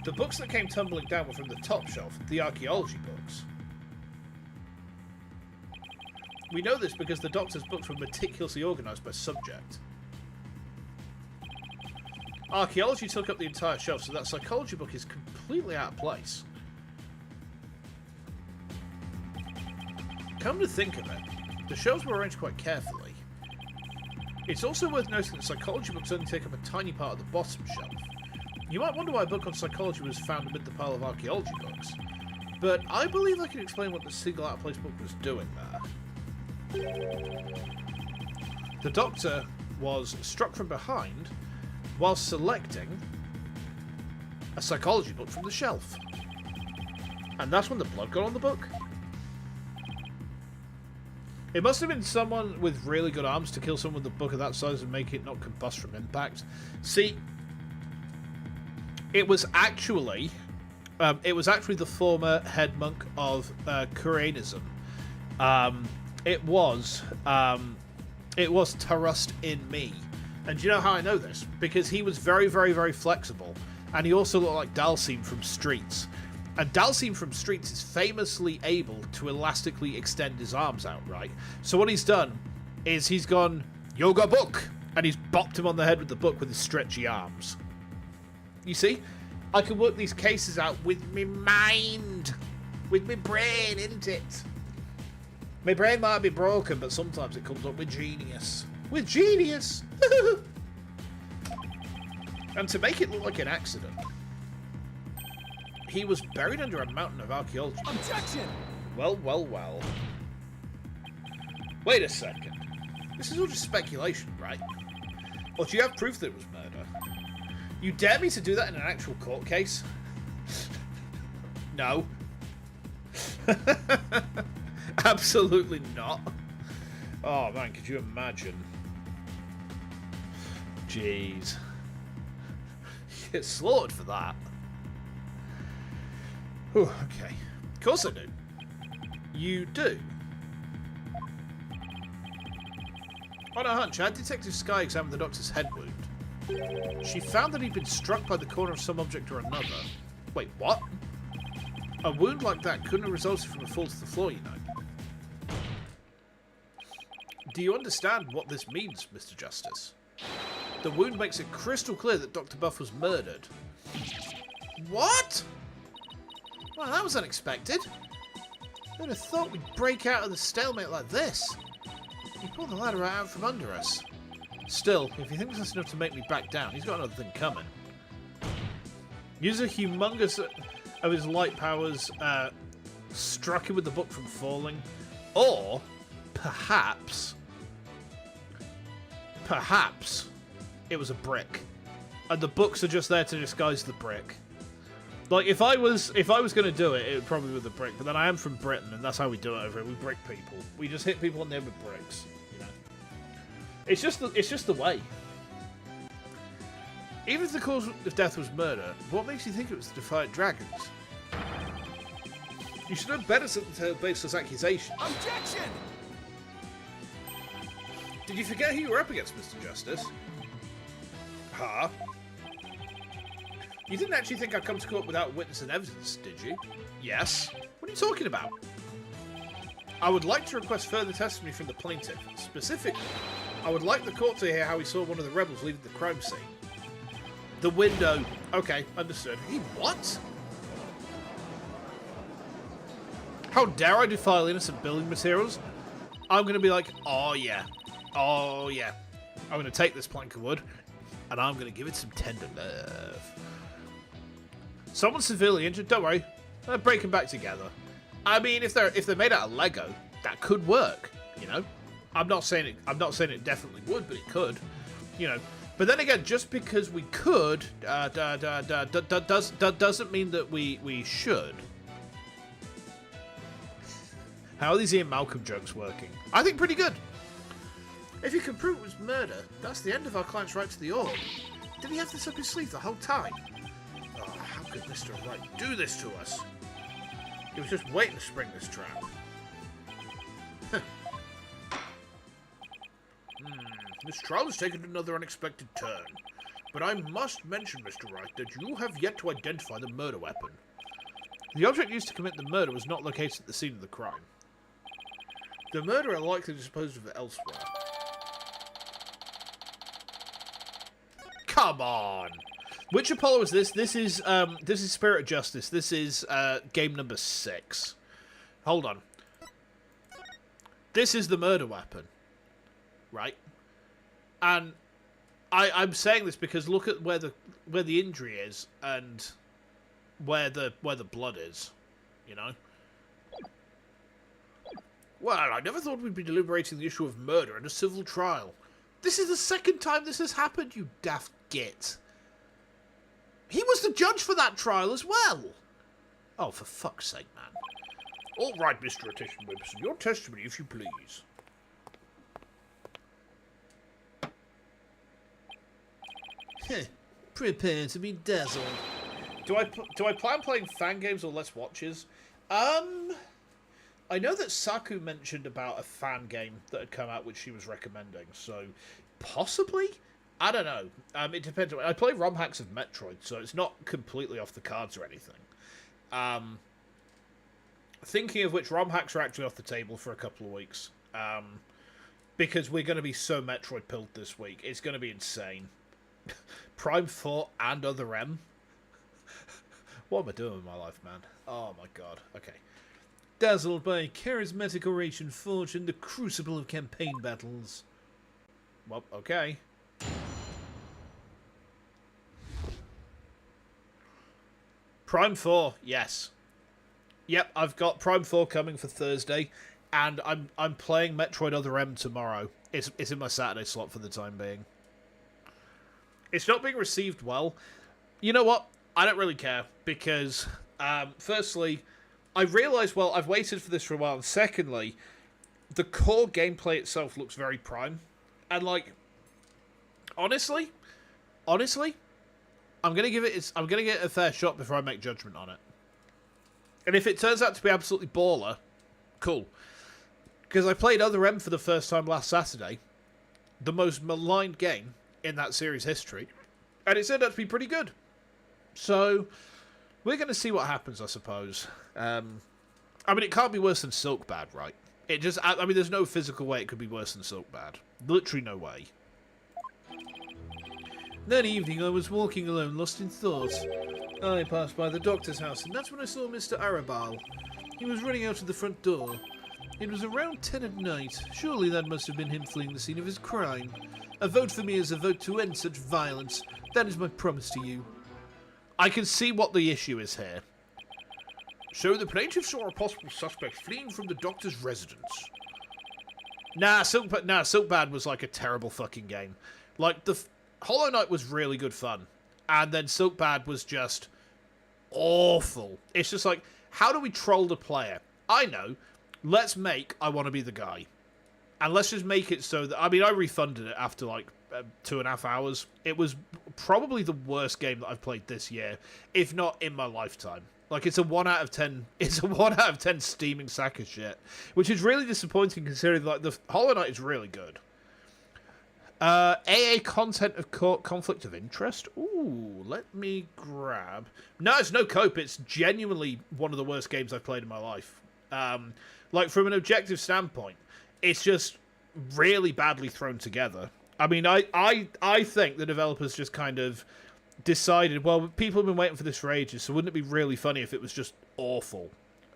the books that came tumbling down were from the top shelf, the archaeology books. We know this because the Doctor's books were meticulously organised by subject. Archaeology took up the entire shelf, so that psychology book is completely out of place. Come to think of it, the shelves were arranged quite carefully. It's also worth noting that psychology books only take up a tiny part of the bottom shelf. You might wonder why a book on psychology was found amid the pile of archaeology books, but I believe I can explain what the single out-of-place book was doing there. The Doctor was struck from behind while selecting a psychology book from the shelf. And that's when the blood got on the book. It must have been someone with really good arms to kill someone with a book of that size and make it not combust from impact. See, it was actually the former head monk of Kuranism. It was Tarust in me. And do you know how I know this? Because he was very, very, very flexible. And he also looked like Dalsim from Streets. And Dalsim from Streets is famously able to elastically extend his arms out, right? So what he's done is he's gone, yoga book! And he's bopped him on the head with the book with his stretchy arms. You see? I can work these cases out with me mind. With me brain, isn't it? My brain might be broken, but sometimes it comes up with genius. With genius! And to make it look like an accident, he was buried under a mountain of archaeology. Objection! Well, well, well. Wait a second. This is all just speculation, right? Or do you have proof that it was murder? You dare me to do that in an actual court case? No. Absolutely not. Oh man, could you imagine? Jeez. You get slaughtered for that. Whew, okay. Of course I do. You do. On a hunch, had Detective Sky examine the doctor's head wound. She found that he'd been struck by the corner of some object or another. Wait, what? A wound like that couldn't have resulted from a fall to the floor, you know. Do you understand what this means, Mr. Justice? The wound makes it crystal clear that Dr. Buff was murdered. What? Well, that was unexpected. Who'd have thought we'd break out of the stalemate like this? He pulled the ladder out from under us. Still, if he thinks that's enough to make me back down, he's got another thing coming. Use a humongous of his light powers, struck him with the book from falling. Or, perhaps, it was a brick. And the books are just there to disguise the brick. Like, if I was going to do it, it would probably be with a brick. But then I am from Britain, and that's how we do it over here. We brick people. We just hit people on the head with bricks. You know, it's just the way. Even if the cause of death was murder, what makes you think it was the Defiant Dragons? You should know better than to base this accusation. Objection! Did you forget who you were up against, Mr. Justice? Huh? You didn't actually think I'd come to court without witness and evidence, did you? Yes. What are you talking about? I would like to request further testimony from the plaintiff. Specifically, I would like the court to hear how he saw one of the rebels leaving the crime scene. The window. Okay, understood. He what? How dare I defile innocent building materials? I'm going to be like, oh yeah. Oh yeah. I'm going to take this plank of wood and I'm going to give it some tender love. Someone's severely injured, don't worry. They'll break them back together. I mean, if they're made out of Lego, that could work, you know? I'm not saying it definitely would, but it could. You know. But then again, just because we could doesn't mean that we should. How are these Ian Malcolm jokes working? I think pretty good. If you can prove it was murder, that's the end of our client's right to the orb. Did he have this up his sleeve the whole time? Oh, how could Mr. Wright do this to us? He was just waiting to spring this trap. This trial has taken another unexpected turn. But I must mention, Mr. Wright, that you have yet to identify the murder weapon. The object used to commit the murder was not located at the scene of the crime. The murderer likely disposed of it elsewhere. Come on! Which Apollo is this? This is Spirit of Justice. This is game number 6. Hold on. This is the murder weapon, right? And I'm saying this because look at where the injury is and where the blood is, you know. Well, I never thought we'd be deliberating the issue of murder in a civil trial. This is the second time this has happened, you daft git. He was the judge for that trial as well. Oh, for fuck's sake, man. All right, Mr. Attention Webster, your testimony, if you please. Prepare to be dazzled. Do I plan playing fan games or Let's Watches? I know that Saku mentioned about a fan game that had come out which she was recommending, so possibly, I don't know. It depends. I play ROM hacks of Metroid, so it's not completely off the cards or anything. Thinking of which, ROM hacks are actually off the table for a couple of weeks. Because we're going to be so Metroid pilled this week. It's going to be insane. Prime 4 and Other M. What am I doing with my life, man? Oh my god. Okay. Dazzled by a charismatic oration forged in the crucible of campaign battles. Well, okay. Prime 4, yes. Yep, I've got Prime 4 coming for Thursday, and I'm playing Metroid Other M tomorrow. It's in my Saturday slot for the time being. It's not being received well. You know what? I don't really care, because, firstly, I realise, well, I've waited for this for a while, and secondly, the core gameplay itself looks very Prime. And, like, honestly, I'm gonna give it a fair shot before I make judgment on it. And if it turns out to be absolutely baller, cool. Because I played Other M for the first time last Saturday, the most maligned game in that series' history, and it turned out to be pretty good. So, we're going to see what happens, I suppose. I mean, it can't be worse than Silkbad, right? It just, I mean, there's no physical way it could be worse than Silkbad. Literally no way. That evening, I was walking alone, lost in thought. I passed by the doctor's house, and that's when I saw Mr. Arabal. He was running out of the front door. It was around 10 at night. Surely that must have been him fleeing the scene of his crime. A vote for me is a vote to end such violence. That is my promise to you. I can see what the issue is here. So the plaintiff saw a possible suspect fleeing from the doctor's residence. Nah, Silkbad was like a terrible fucking game. Like, Hollow Knight was really good fun. And then Silkbad was just awful. It's just like, how do we troll the player? I know. Let's make I Want to Be the Guy. And let's just make it so that... I mean, I refunded it after, like, 2.5 hours. It was probably the worst game that I've played this year, if not in my lifetime. Like, it's a 1 out of 10... It's a 1 out of 10 steaming sack of shit. Which is really disappointing, considering, like, the Hollow Knight is really good. AA content of court conflict of interest? Ooh, let me grab... No, it's no cope. It's genuinely one of the worst games I've played in my life. Like, from an objective standpoint, it's just really badly thrown together. I mean, I think the developers just kind of decided, well, people have been waiting for this for ages, so wouldn't it be really funny if it was just awful?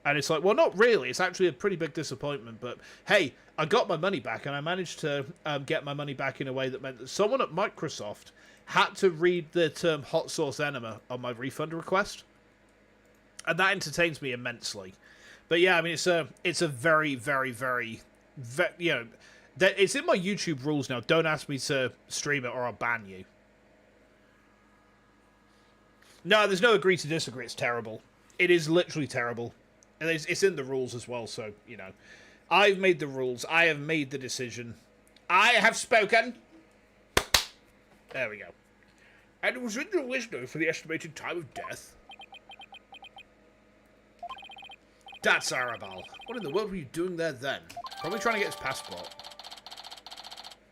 And it's like, well, not really. It's actually a pretty big disappointment. But, hey, I got my money back, and I managed to get my money back in a way that meant that someone at Microsoft had to read the term hot sauce enema on my refund request. And that entertains me immensely. But, yeah, I mean, it's a very, very, very, you know, it's in my YouTube rules now. Don't ask me to stream it or I'll ban you. No, there's no agree to disagree. It's terrible. It is literally terrible. And it's in the rules as well, so, you know. I've made the rules. I have made the decision. I have spoken. There we go. And it was in the wisdom for the estimated time of death. That's Arabal. What in the world were you doing there then? Probably trying to get his passport.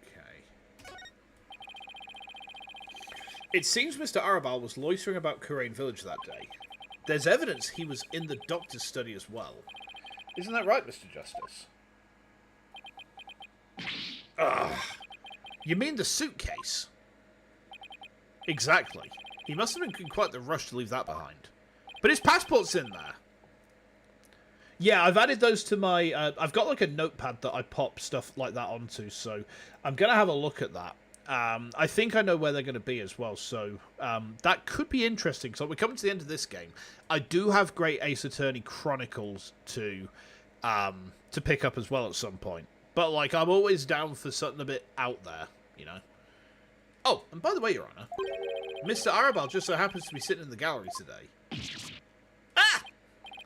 Okay. It seems Mr. Arabal was loitering about Kurain village that day. There's evidence he was in the doctor's study as well. Isn't that right, Mr. Justice? Ugh. You mean the suitcase? Exactly. He must have been in quite the rush to leave that behind. But his passport's in there. Yeah, I've added those to my... I've got like a notepad that I pop stuff like that onto, so I'm going to have a look at that. I think I know where they're going to be as well, so that could be interesting. So we're coming to the end of this game. I do have Great Ace Attorney Chronicles to pick up as well at some point. But, like, I'm always down for something a bit out there, you know. Oh, and by the way, Your Honour, Mr. Arabal just so happens to be sitting in the gallery today. Ah!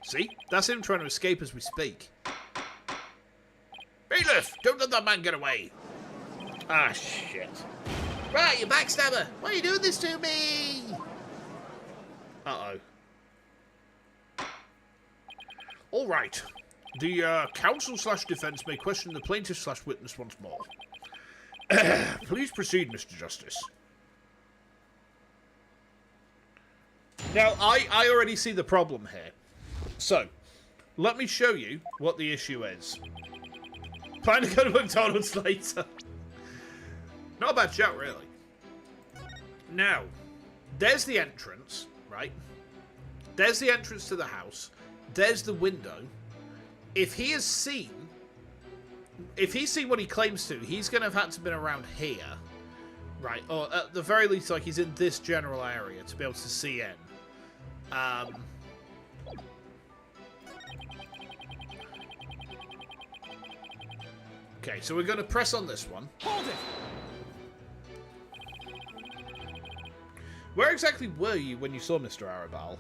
See? That's him trying to escape as we speak. Bailiff! Don't let that man get away! Ah, shit. Right, you backstabber! Why are you doing this to me? Uh-oh. Alright. The counsel/defense may question the plaintiff/witness once more. Please proceed, Mr. Justice. Now, I already see the problem here. So, let me show you what the issue is. Plan to go to McDonald's later. Not a bad shout, really. Now, there's the entrance, right? There's the entrance to the house. There's the window. If he has seen... If he's seen what he claims to, he's going to have had to have been around here. Right, or at the very least, like, he's in this general area to be able to see in. Okay, so we're going to press on this one. Hold it! Where exactly were you when you saw Mr. Arabal?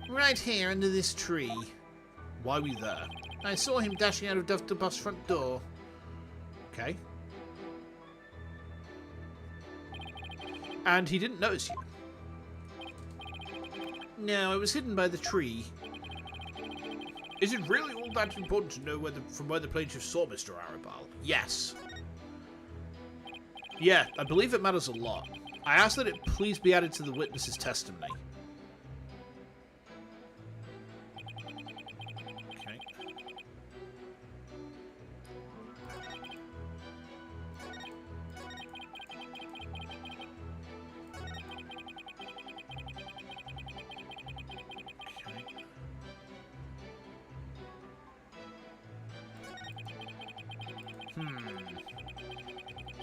Right here under this tree. Why were you there? I saw him dashing out of the bus front door. Okay. And he didn't notice you? No, it was hidden by the tree. Is it really all that important to know from where the plaintiff saw Mr. Arabal? Yes. Yeah, I believe it matters a lot. I ask that it please be added to the witness's testimony. Okay.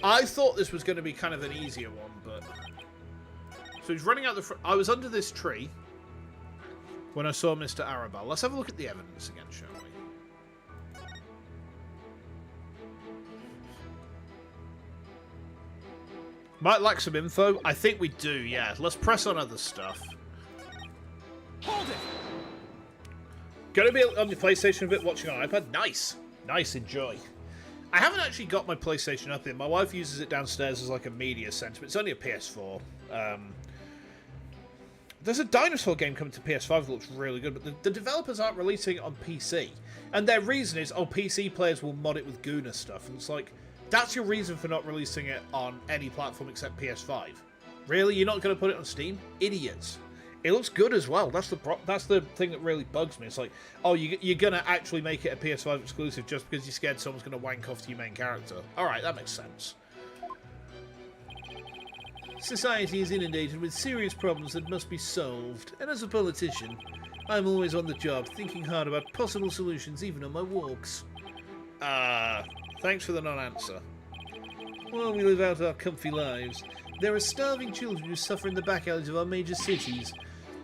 I thought this was going to be kind of an easier one, but... So he's running out the front... I was under this tree when I saw Mr. Arabal. Let's have a look at the evidence again, shall we? Might lack some info. I think we do, yeah. Let's press on other stuff. Hold it! Gonna be on your PlayStation a bit, watching on iPad? Nice! Nice, enjoy. I haven't actually got my PlayStation up here. My wife uses it downstairs as like a media centre, but it's only a PS4. There's a dinosaur game coming to PS5 that looks really good, but the developers aren't releasing it on PC. And their reason is, oh, PC players will mod it with Guna stuff. And it's like, that's your reason for not releasing it on any platform except PS5. Really? You're not going to put it on Steam? Idiots. It looks good as well. That's the thing that really bugs me. It's like, oh, you're going to actually make it a PS5 exclusive just because you're scared someone's going to wank off to your main character. Alright, that makes sense. Society is inundated with serious problems that must be solved, and as a politician, I'm always on the job, thinking hard about possible solutions even on my walks. Thanks for the non-answer. While we live out our comfy lives, there are starving children who suffer in the back alleys of our major cities.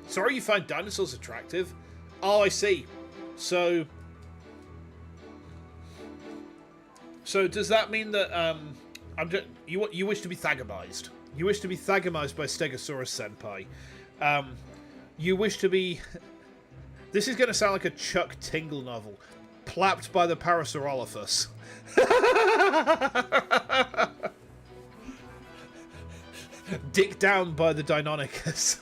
Sorry you find dinosaurs attractive? Oh, I see. So does that mean that you wish to be thagamized? You wish to be thagamized by Stegosaurus Senpai. You wish to be... This is going to sound like a Chuck Tingle novel. Plapped by the Parasaurolophus. Dick down by the Deinonychus.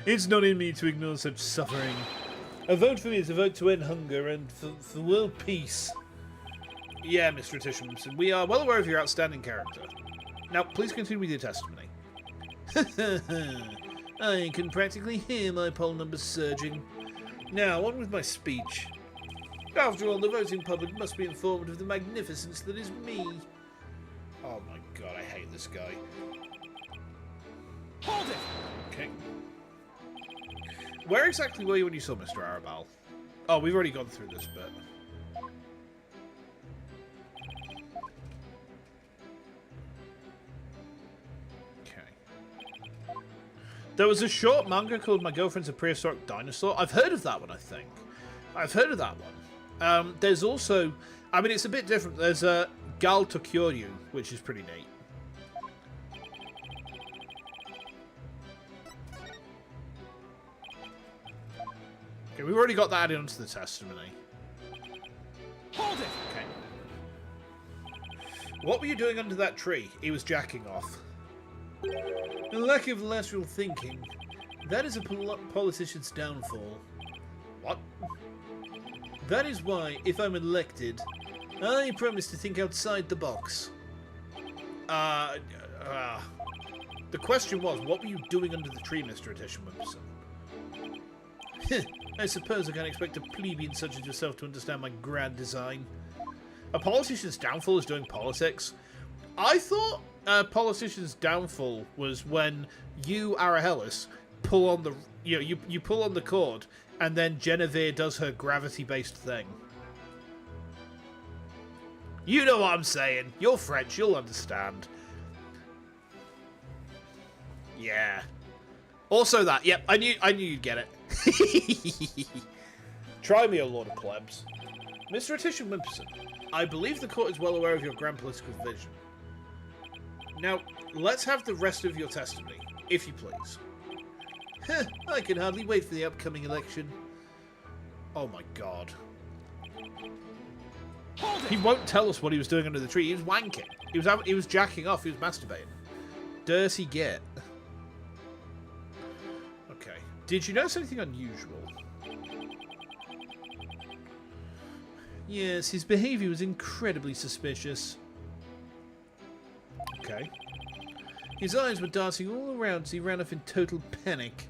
It's not in me to ignore such suffering. A vote for me is a vote to end hunger and for world peace. Yeah, Mr. Tishamson, we are well aware of your outstanding character. Now, please continue with your testimony. I can practically hear my poll numbers surging. Now, on with my speech. After all, the voting public must be informed of the magnificence that is me. Oh my god, I hate this guy. Hold it! Okay. Where exactly were you when you saw Mr. Arabal? Oh, we've already gone through this bit. Okay. There was a short manga called My Girlfriend's a Prehistoric Dinosaur. I've heard of that one, I think. I've heard of that one. There's also... I mean, it's a bit different. There's a Gal Tokyoryu, which is pretty neat. Okay, we've already got that added onto the testimony. Hold it! Okay. What were you doing under that tree? He was jacking off. A lack of lateral thinking. That is a politician's downfall. What? That is why, if I'm elected, I promise to think outside the box. The question was, what were you doing under the tree, Mr. Attention Wimpson? I suppose I can't expect a plebeian such as yourself to understand my grand design. A politician's downfall is doing politics? I thought a politician's downfall was when you, Arahelius, pull on the you pull on the cord and then Genevieve does her gravity-based thing. You know what I'm saying. You're French, you'll understand. Yeah. Also that, yep, I knew you'd get it. Try me, O Lord of Plebs. Mr. Attention Wimpson, I believe the court is well aware of your grand political vision. Now, let's have the rest of your testimony, if you please. I can hardly wait for the upcoming election. Oh my god. Hold it! He won't tell us what he was doing under the tree. He was wanking. He was jacking off. He was masturbating. Dirty git. Okay. Did you notice anything unusual? Yes, his behaviour was incredibly suspicious. Okay. His eyes were darting all around as he ran off in total panic.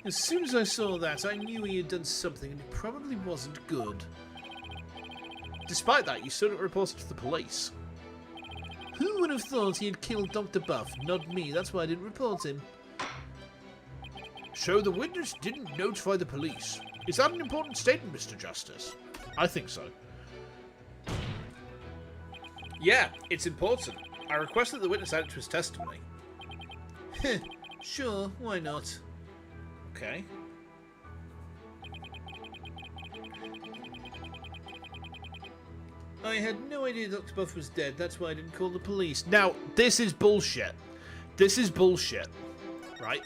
As soon as I saw that, I knew he had done something, and it probably wasn't good. Despite that, you still didn't report it to the police. Who would have thought he had killed Dr. Buff? Not me, that's why I didn't report him. So the witness didn't notify the police. Is that an important statement, Mr. Justice? I think so. Yeah, it's important. I request that the witness add it to his testimony. Sure, why not? Okay. I had no idea Dr. Buff was dead, that's why I didn't call the police. Now, this is bullshit. This is bullshit. Right?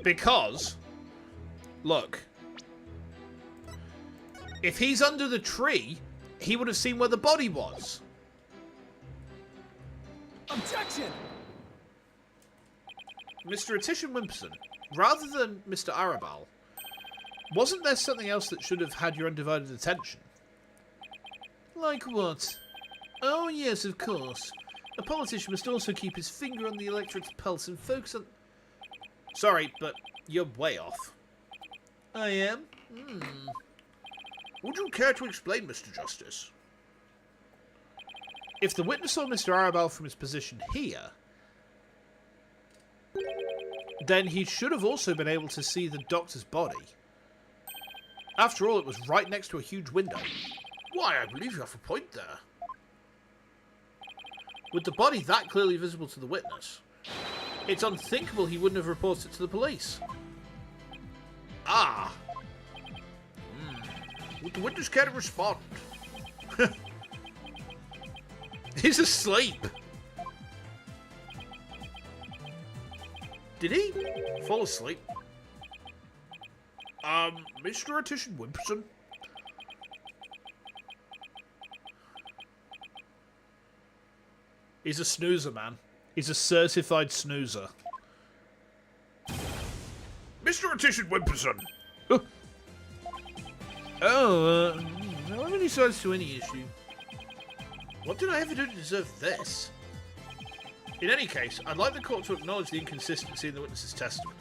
Because, look, if he's under the tree, he would have seen where the body was. Objection! Mr. Attention Wimpson, rather than Mr. Arabal, wasn't there something else that should have had your undivided attention? Like what? Oh yes, of course. A politician must also keep his finger on the electorate's pulse and focus on... Sorry, but you're way off. I am? Would you care to explain, Mr. Justice? If the witness saw Mr. Arabal from his position here, then he should have also been able to see the doctor's body. After all, it was right next to a huge window. Why, I believe you have a point there. With the body that clearly visible to the witness, it's unthinkable he wouldn't have reported it to the police. Ah. Would the witness care to respond? He's asleep. Did he fall asleep? Mr. Attention Wimpson? He's a snoozer, man. He's a certified snoozer. Mr. Attention Wimpson! Oh, no one really sides to any issue. What did I ever do to deserve this? In any case, I'd like the court to acknowledge the inconsistency in the witness's testimony.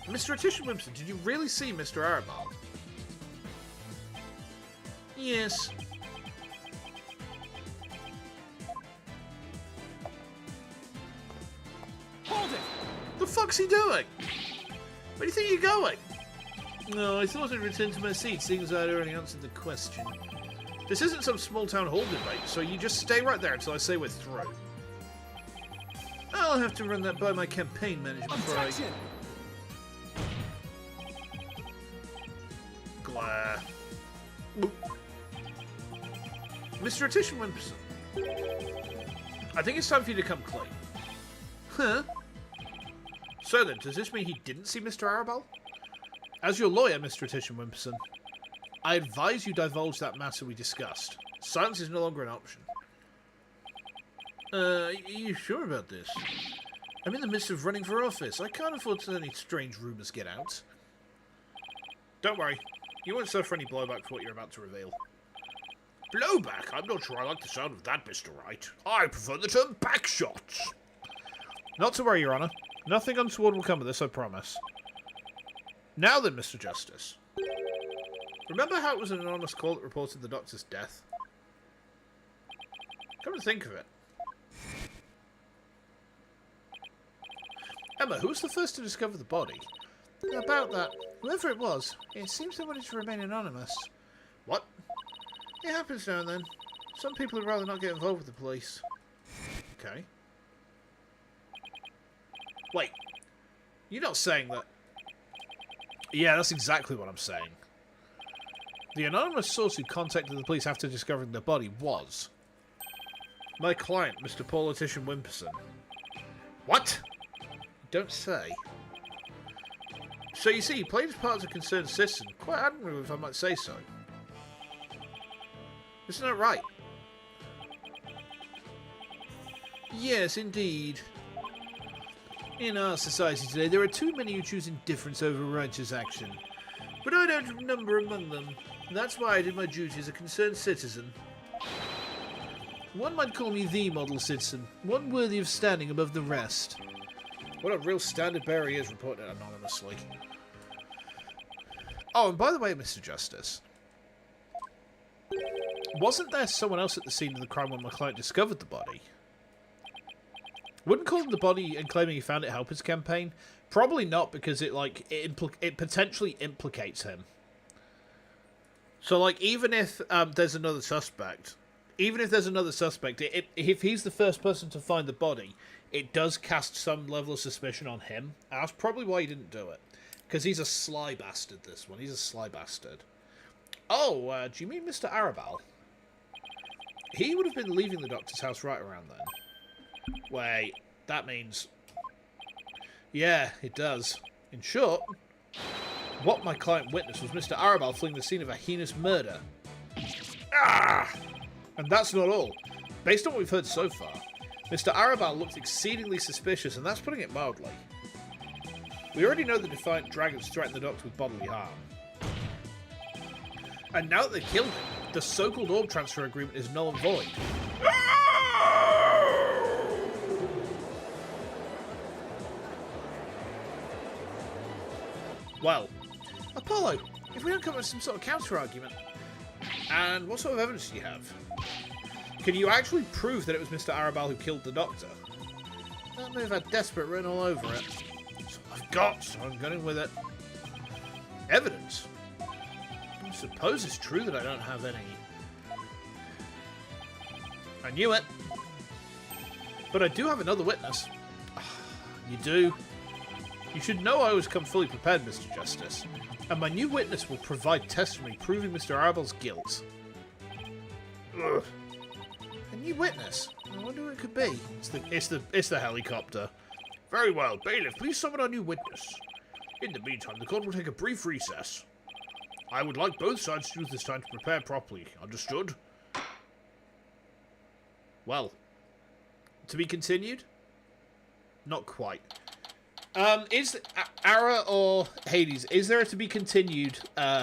Mr. Attention Wimpson, did you really see Mr. Arabal? Yes. Hold it! The fuck's he doing? Where do you think you're going? No, I thought I'd return to my seat, seeing as I'd already answered the question. This isn't some small town hall debate, so you just stay right there until I say we're through. I'll have to run that by my campaign manager before I... Objection! Glare. Mr. Attention Wimpson, I think it's time for you to come clean. Huh? So then, does this mean he didn't see Mr. Arabal? As your lawyer, Mr. Attention Wimpson, I advise you divulge that matter we discussed. Silence is no longer an option. Are you sure about this? I'm in the midst of running for office. I can't afford to let any strange rumours get out. Don't worry. You won't suffer any blowback for what you're about to reveal. Blowback? I'm not sure I like the sound of that, Mr. Wright. I prefer the term backshots. Not to worry, Your Honour. Nothing untoward will come of this, I promise. Now then, Mr. Justice. Remember how it was an anonymous call that reported the doctor's death? Come to think of it. Emma, who was the first to discover the body? About that, whoever it was, it seems they wanted to remain anonymous. What? It happens now and then. Some people would rather not get involved with the police. Okay. Wait. You're not saying that... Yeah, that's exactly what I'm saying. The anonymous source who contacted the police after discovering the body was... my client, Mr. Paul-itical Wimperson. What? Don't say. So you see, he played his part as a concerned citizen, quite admirably if I might say so. Isn't that right? Yes, indeed. In our society today, there are too many who choose indifference over righteous action. But I don't number among them. That's why I did my duty as a concerned citizen. One might call me the model citizen, one worthy of standing above the rest. What a real standard bearer he is, reporting it anonymously. Oh, and by the way, Mr. Justice, wasn't there someone else at the scene of the crime when my client discovered the body? Wouldn't calling the body and claiming he found it help his campaign? Probably not, because it potentially implicates him. So, like, even if there's another suspect, if he's the first person to find the body, it does cast some level of suspicion on him. And that's probably why he didn't do it. Because he's a sly bastard, this one. He's a sly bastard. Oh, do you mean Mr. Arabal? He would have been leaving the doctor's house right around then. Wait, that means... Yeah, it does. In short, what my client witnessed was Mr. Arabal fleeing the scene of a heinous murder. Ah! And that's not all. Based on what we've heard so far, Mr. Arabal looked exceedingly suspicious, and that's putting it mildly. We already know the defiant dragons threatened the doctor with bodily harm. And now that they killed him, the so-called orb transfer agreement is null and void. Well, Apollo, if we don't come up with some sort of counter-argument... And what sort of evidence do you have? Can you actually prove that it was Mr. Arabal who killed the doctor? That move had desperate written all over it. That's all I've got, so I'm going with it. Evidence? I suppose it's true that I don't have any. I knew it. But I do have another witness. You do? You should know I always come fully prepared, Mr. Justice. And my new witness will provide testimony proving Mr. Arabal's guilt. Ugh. A new witness? I wonder who it could be. It's the helicopter. Very well, bailiff, please summon our new witness. In the meantime, the court will take a brief recess. I would like both sides to use this time to prepare properly. Understood? Well, to be continued? Not quite. Is Ara or Hades, is there a to be continued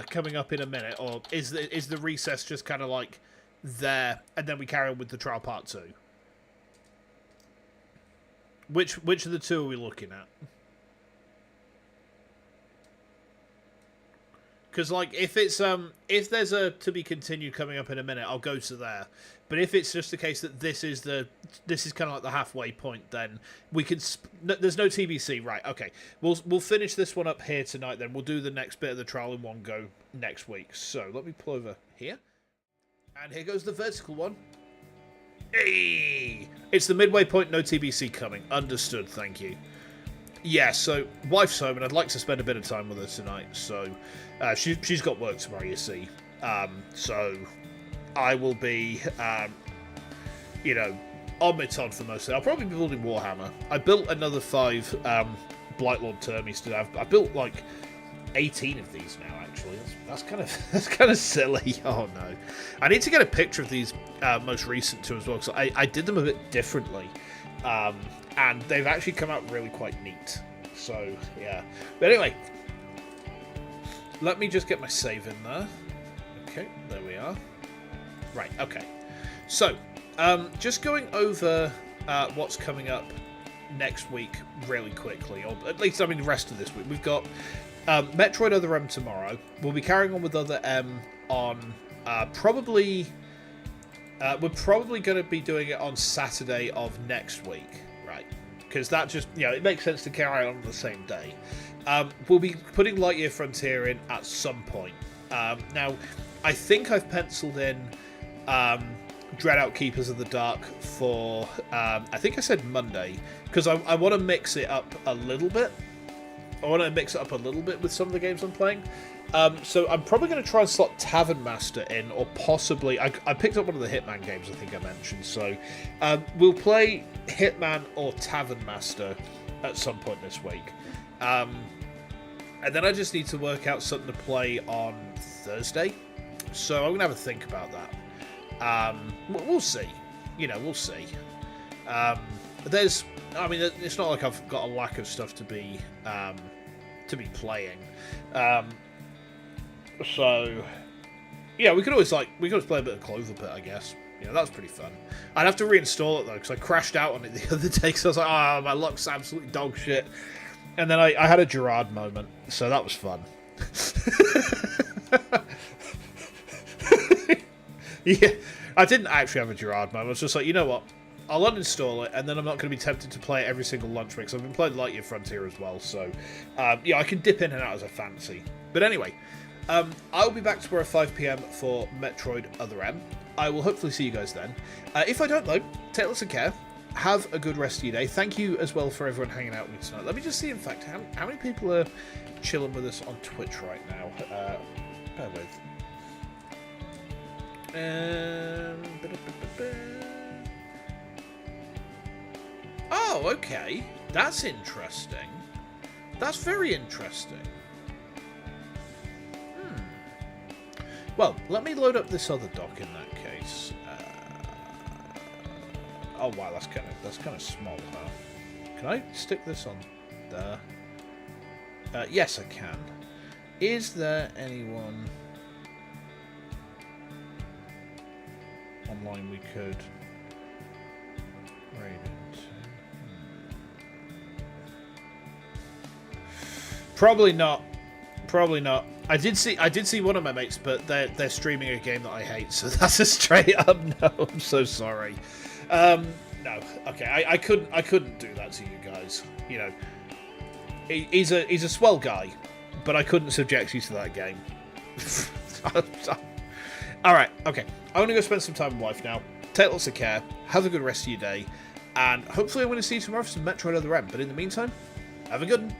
coming up in a minute, or is the recess just kind of like there, and then we carry on with the trial part 2? Which of the two are we looking at? Because like if there's a to be continued coming up in a minute, I'll go to there. But if it's just the case that this is kind of like the halfway point, then we can. There's no TBC, right? Okay, we'll finish this one up here tonight. Then we'll do the next bit of the trial in one go next week. So let me pull over here, and here goes the vertical one. Hey, it's the midway point. No TBC coming. Understood. Thank you. Yeah. So wife's home, and I'd like to spend a bit of time with her tonight. So she's got work tomorrow. You see. So. I will be, on my Todd for most of it. I'll probably be building Warhammer. I built another 5 Blightlord Termies today. I built, like, 18 of these now. Actually, that's kind of that's kind of silly. Oh no, I need to get a picture of these most recent two as well, because I did them a bit differently, and they've actually come out really quite neat. So yeah, but anyway, let me just get my save in there. Okay, there we are. Right, okay. So, just going over what's coming up next week really quickly, or at least, I mean, the rest of this week. We've got Metroid Other M tomorrow. We'll be carrying on with Other M on probably... we're probably going to be doing it on Saturday of next week, right? Because that just, you know, it makes sense to carry on the same day. We'll be putting Lightyear Frontier in at some point. Now, I think I've penciled in Dreadout Keepers of the Dark for, I think I said Monday, because I want to mix it up a little bit. I want to mix it up a little bit with some of the games I'm playing. So I'm probably going to try and slot Tavern Master in, or possibly... I picked up one of the Hitman games I think I mentioned, so we'll play Hitman or Tavern Master at some point this week. And then I just need to work out something to play on Thursday. So I'm going to have a think about that. We'll see. You know, we'll see. I mean, it's not like I've got a lack of stuff to be playing. So, yeah, we could always play a bit of Clover Pit, I guess. You know, that was pretty fun. I'd have to reinstall it, though, because I crashed out on it the other day, because I was like, oh, my luck's absolutely dog shit. And then I had a Gerard moment, so that was fun. Yeah, I didn't actually have a Gerard moment. I was just like, you know what? I'll uninstall it, and then I'm not going to be tempted to play it every single lunch break, because I've been playing Lightyear Frontier as well, so yeah, I can dip in and out as I fancy. But anyway, I'll be back tomorrow at 5 PM for Metroid Other M. I will hopefully see you guys then. If I don't, though, take lots of care. Have a good rest of your day. Thank you as well for everyone hanging out with me tonight. Let me just see, in fact, how many people are chilling with us on Twitch right now. Bear with. Oh, okay. That's interesting. That's very interesting. Well, let me load up this other dock in that case. Oh wow, that's kind of small, huh? Can I stick this on there? Yes, I can. Is there anyone online we could raid into? Probably not. Probably not. I did see one of my mates, but they're streaming a game that I hate, so that's a straight up no. I'm so sorry. No. Okay, I couldn't do that to you guys. You know, he's a swell guy, but I couldn't subject you to that game. All right. Okay. I'm gonna go spend some time with wife now. Take lots of care. Have a good rest of your day, and hopefully I'm going to see you tomorrow for some Metroid Other M. But in the meantime, have a good one.